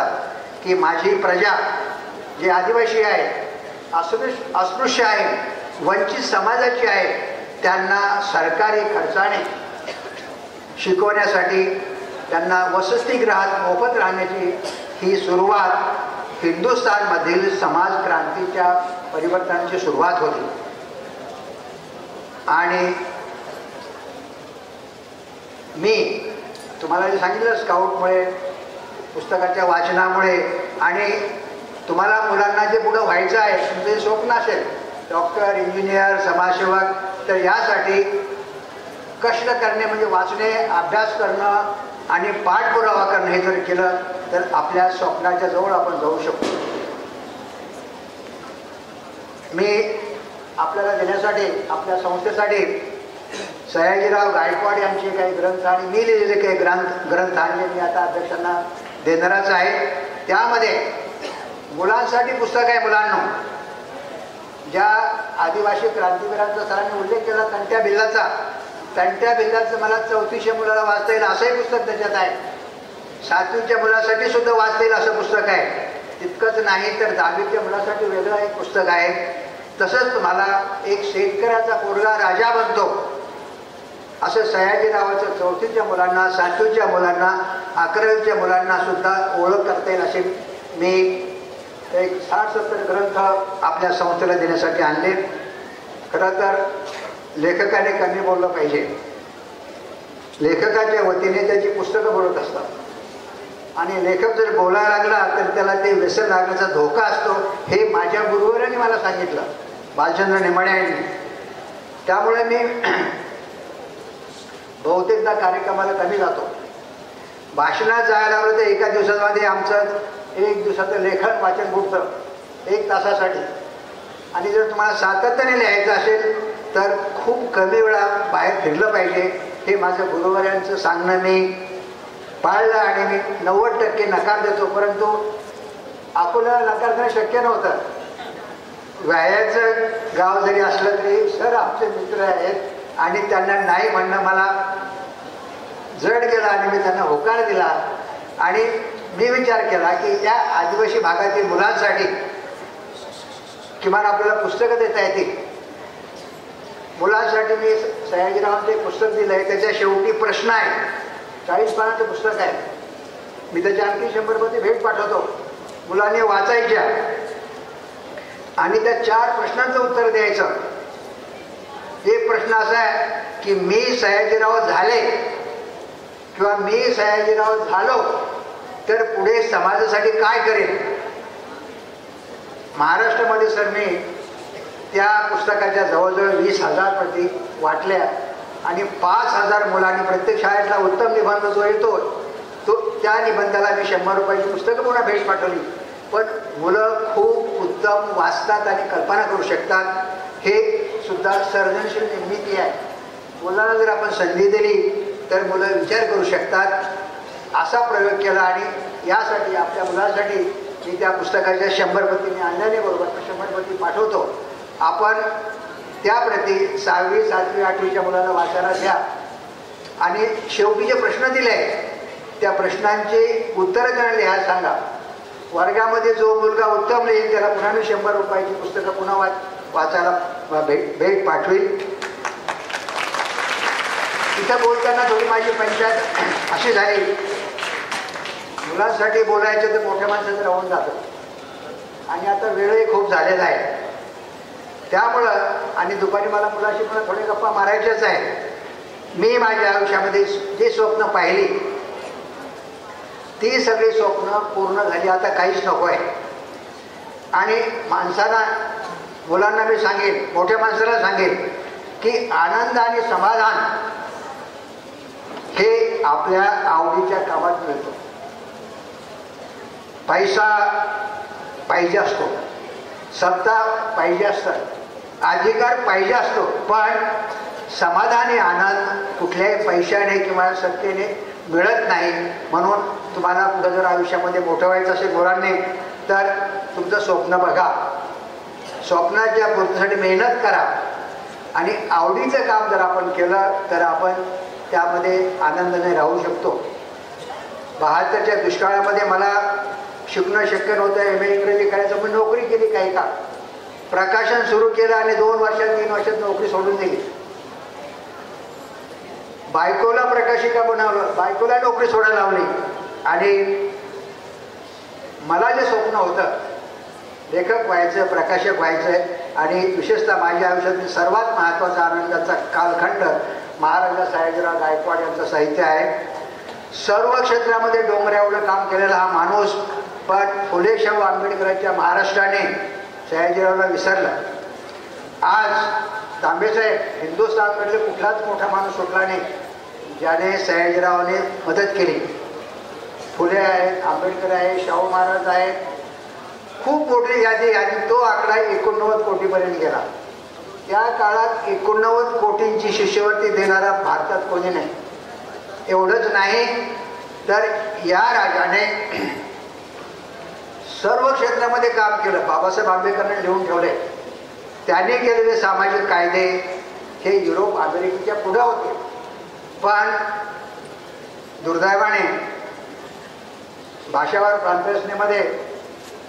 की माझी प्रजा जे आदिवासी आहे, अस्पृश्य आहे, वंचित समाजाची आहे, त्यांना सरकारी खर्चाने शिकवण्यासाठी त्यांना वसतिगृहात मोफत राहण्याची ही सुरुवात हिंदुस्थानमधील समाज क्रांतीच्या परिवर्तनाची सुरुवात होती. आणि मी तुम्हाला जे सांगितलं, स्काउटमुळे, पुस्तकाच्या वाचनामुळे आणि तुम्हाला मुलांना जे पुढं व्हायचं आहे, तुमचं जे स्वप्न असेल डॉक्टर, इंजिनियर, समाजसेवक, तर यासाठी कष्ट करणे म्हणजे वाचणे, अभ्यास करणं आणि पाठपुरावा करणं हे जर केलं तर आपल्या स्वप्नाच्या जवळ आपण जाऊ शकतो. मी आपल्याला देण्यासाठी, आपल्या संस्थेसाठी सयाजीराव गायकवाड यांचे काही ग्रंथ आणि मी लिहिलेले काही ग्रंथ आणले मी आता अध्यक्षांना देणारच आहे. त्यामध्ये मुलांसाठी पुस्तक आहे. मुलांना ज्या आदिवासी क्रांतिवीरांचा सरांनी उल्लेख केला, तंट्या बिल्लाचं मला 3400 मुलाला वाचता येईल असंही पुस्तक त्याच्यात आहे. 7वीच्या मुलासाठी सुद्धा वाचता येईल असं पुस्तक आहे. तितकंच नाही तर 10वीच्या मुलासाठी वेगळं एक पुस्तक आहे. तसंच तुम्हाला एक शेतकऱ्याचा पोरगा राजा बनतो असं सयाजीरावाचं 4थीच्या मुलांना, 7वीच्या मुलांना, 11वीच्या मुलांना सुद्धा ओळख करता येईल असे मी एक 60-70 ग्रंथ आपल्या संस्थेला देण्यासाठी आणले. खरं तर लेखकाने कमी बोललं पाहिजे. लेखकाच्या वतीने त्याची पुस्तकं बोलत असतात आणि लेखक जर बोलायला लागला तर त्याला ते व्यसन लागण्याचा धोका असतो. हे माझ्या गुरुवरांनी मला सांगितलं, बालचंद्र नेमाडे यांनी. त्यामुळे मी बहुतेकदा कार्यक्रमाला कमी जातो. भाषणात जायला लागलं तर एका दिवसामध्ये आमचं 1 दिवसाचं लेखन वाचन बुडतं 1 तासासाठी. आणि जर तुम्हाला सातत्याने लिहायचं असेल तर खूप कमी वेळा बाहेर फिरलं पाहिजे. हे माझं गुरुवर्यांचं सांगणं मी पाळलं आणि मी 90% नकार देतो. परंतु अकोल्याला नकार देणं शक्य नव्हतं. व्यायाचं गाव जरी असलं तरी सर आमचे मित्र आहेत आणि त्यांना नाही म्हणणं मला जड गेलं आणि मी त्यांना होकार दिला. आणि मी विचार केला की या आदिवासी भागातील मुलांसाठी किमान आपल्याला पुस्तकं देता येतील. मुलांसाठी मी सयाजीरावांचं एक पुस्तक दिलं आहे. त्याच्या शेवटी प्रश्न आहे. 40 पानाचं पुस्तक आहे. मी त्याच्या आणखी 100 भेट पाठवतो. मुलांनी वाचायच्या आणि त्या 4 प्रश्नांचं उत्तर द्यायचं. एक प्रश्न असा आहे की मी सयाजीराव झाले किंवा मी सयाजीराव झालो तर पुढे समाजासाठी काय करेल. महाराष्ट्रामध्ये सर मी त्या पुस्तकाच्या जवळजवळ 20,000 प्रती वाटल्या आणि 5,000 मुलांनी प्रत्येक शाळेतला उत्तम निबंध जो येतो तो त्या निबंधाला मी 100 रुपयाची पुस्तकं पुन्हा भेट पाठवली. पण मुलं खूप उत्तम वाचतात आणि कल्पना करू शकतात. हे सुद्धा सर्जनशील निर्मिती आहे. मुलांना जर आपण संधी दिली तर मुलं विचार करू शकतात. असा प्रयोग केला आणि यासाठी आपल्या मुलांसाठी मी त्या पुस्तकाच्या 100 प्रती मी आणल्याने बरोबर 100 प्रती पाठवतो. आपण त्याप्रती 6वी 7वी 8वीच्या मुलांना वाचायला द्या. आणि शेवटी जे प्रश्न दिले त्या प्रश्नांची उत्तरं त्यांना लिहायला सांगा. वर्गामध्ये जो मुलगा उत्तम लिहिल त्याला पुन्हा मी 100 रुपयाची पुस्तकं पुन्हा वाचायला भेट पाठवेल. तिथं बोलताना थोडी माझी पंचायत अशी झाली. मुलांसाठी बोलायचं तर मोठ्या माणसाचं राहून जातं आणि आता वेळही खूप झालेला आहे. त्यामुळं आणि दुपारी मला मुलाशी मला थोडे गप्पा मारायच्याच आहे. मी माझ्या आयुष्यामध्ये जी स्वप्न पाहिली ती सगळी स्वप्न पूर्ण झाली. आता काहीच नको आहे. आणि माणसाला मुलांना मी सांगेन मोठ्या माणसाला सांगेन की आनंद आणि समाधान हे आपल्या आवडीच्या कामात मिळतो. पैसा पाहिजे असतो, सत्ता पाहिजे असतात, अधिकार पाहिजे असतो, पण समाधानी आनंद कुठल्याही पैशाने किंवा सत्तेने मिळत नाही. म्हणून तुम्हाला पुढे जर आयुष्यामध्ये मोठं व्हायचं असेल मुलांनी तर तुमचं स्वप्न बघा. स्वप्नाच्या पूर्तीसाठी मेहनत करा आणि आवडीचं काम जर आपण केलं तर आपण त्यामध्ये आनंदाने राहू शकतो. 72च्या दुष्काळामध्ये मला शिकणं शक्य नव्हतं. MA इंग्रजी करायचं पण नोकरी केली काही का. प्रकाशन सुरू केलं आणि 2 वर्षात 3 वर्षात नोकरी सोडून दिली. बायकोला प्रकाशिका बनवलं, बायकोला नोकरी सोडायला लावली. आणि मला जे स्वप्न होतं लेखक व्हायचं, प्रकाशक व्हायचं आणि विशेषतः माझ्या आयुष्यातील सर्वात महत्त्वाचा आनंदाचा कालखंड महाराजा सयाजीराव गायकवाड यांचं साहित्य आहे. सर्व क्षेत्रामध्ये डोंगराएवढं काम केलेला हा माणूस, पण फुले शाहू आंबेडकरांच्या महाराष्ट्राने सयाजीरावला विसरलं. आज तांबेसाहेब हिंदुस्थानमधले कुठलाच मोठा माणूस सुटला नाही ज्याने सयाजीरावने मदत केली. फुले आहेत, आंबेडकर आहे, शाहू महाराज आहेत. खूप मोठी यादी आणि तो आकडा 89 कोटीपर्यंत गेला. त्या काळात 89 कोटींची शिष्यवृत्ती देणारा भारतात कोणी नाही. एवढंच नाही तर या राजाने सर्व क्षेत्रामध्ये काम केलं. बाबासाहेब आंबेडकरांनी लिहून ठेवले. त्यांनी केलेले सामाजिक कायदे हे युरोप अमेरिकेच्या पुढे होते. पण दुर्दैवाने भाषावार प्रांतरचनेमध्ये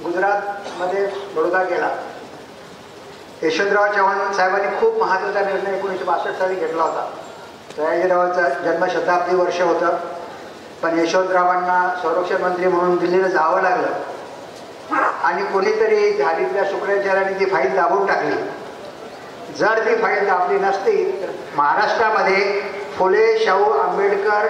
गुजरातमध्ये बडोदा केला. यशवंतराव चव्हाण साहेबांनी खूप महत्त्वाचा निर्णय 1962 साली घेतला होता. सयाजीरावाचं जन्मशताब्दी वर्ष होतं, पण यशवंतरावांना संरक्षण मंत्री म्हणून दिल्लीला जावं लागलं आणि कोणीतरी झालीतल्या शुक्राचार्याने ती फाईल दाबून टाकली. जर ती फाईल दाबली नसती तर महाराष्ट्रामध्ये फुले, शाहू, आंबेडकर,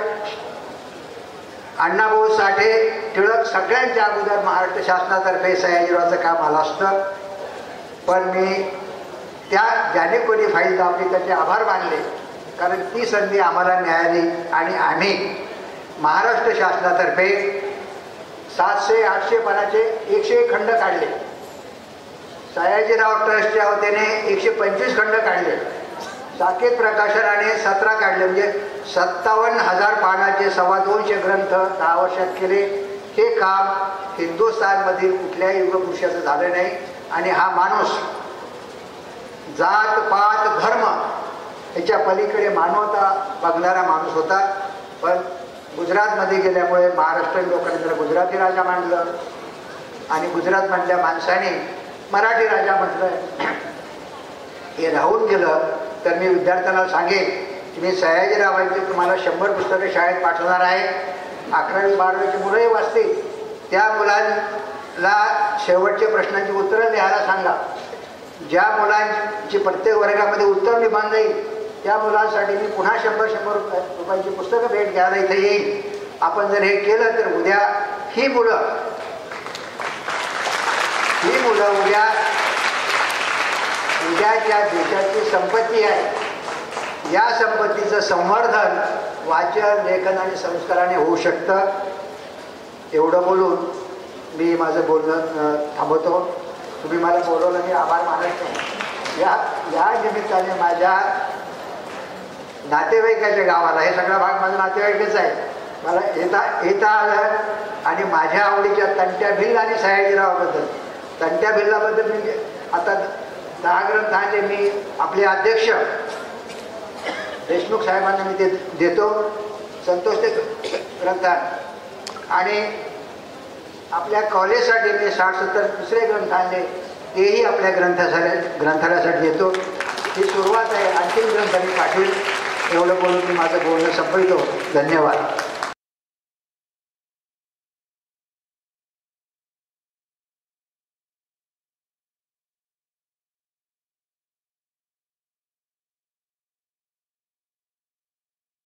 अण्णाभाऊ साठे, टिळक सगळ्यांच्या अगोदर महाराष्ट्र शासनातर्फे सयाजीरावाचं काम आलं असतं. पण मी त्या ज्याने कोणी फाईल दाबली त्याचे आभार मानले, कारण ती संधी आम्हाला मिळाली आणि आम्ही महाराष्ट्र शासनातर्फे 700-800 पानाचे 101 खंड काढले. सयाजीराव ट्रस्टच्या वतीने 125 खंड काढले. साकेत प्रकाशनाने 17 काढले. म्हणजे 57,000 पानाचे 225 ग्रंथ 10 वर्षात केले. हे काम हिंदुस्थानमधील कुठल्याही युगपुरुषाचं झालं नाही. आणि हा माणूस जात पात धर्म याच्या पलीकडे मानवता बघणारा माणूस होता. पण गुजरातमध्ये गेल्यामुळे महाराष्ट्रीयन लोकांनी त्याला गुजराती राजा मानलं आणि गुजरातमधल्या माणसाने मराठी राजा म्हटलं. हे राहून गेलं. तर मी विद्यार्थ्यांना सांगेन की मी सयाजीरावांची तुम्हाला 100 पुस्तकं शाळेत पाठवणार आहे. 11वी-12वीची मुलंही वाचतील. त्या मुलांना शेवटच्या प्रश्नांची उत्तरं लिहायला सांगा. ज्या मुलांची प्रत्येक वर्गामध्ये उत्तर निबंध येईल त्या मुलांसाठी मी पुन्हा 100 रुपयाची पुस्तकं भेट घ्यायला इथे येईल. आपण जर हे केलं तर उद्या ही मुलं उद्याच्या देशाची संपत्ती आहे. या संपत्तीचं संवर्धन वाचन लेखन आणि संस्काराने होऊ शकतं. एवढं बोलून मी माझं बोलणं थांबवतो. तुम्ही मला बोलवलं मी आभार मानत नाही. या निमित्ताने माझ्या नातेवाईकाच्या गावाला, हे सगळा भाग माझा नातेवाईकच आहे, मला येता आलं. आणि माझ्या आवडीच्या तंट्या भिल्ल आणि सयाजीरावाबद्दल, तंट्या भिल्लाबद्दल मी आता 10 ग्रंथांचे मी आपले अध्यक्ष देशमुख साहेबांना मी ते देतो. संतोष ते ग्रंथान आणि आपल्या कॉलेजसाठी मी 60-70 दुसरे ग्रंथ आणले तेही आपल्या ग्रंथालयासाठी देतो. ही सुरुवात आहे. आणखी ग्रंथ मी पाठवेल. एवढं बोलून मी माझं बोलणं संपवितो. धन्यवाद.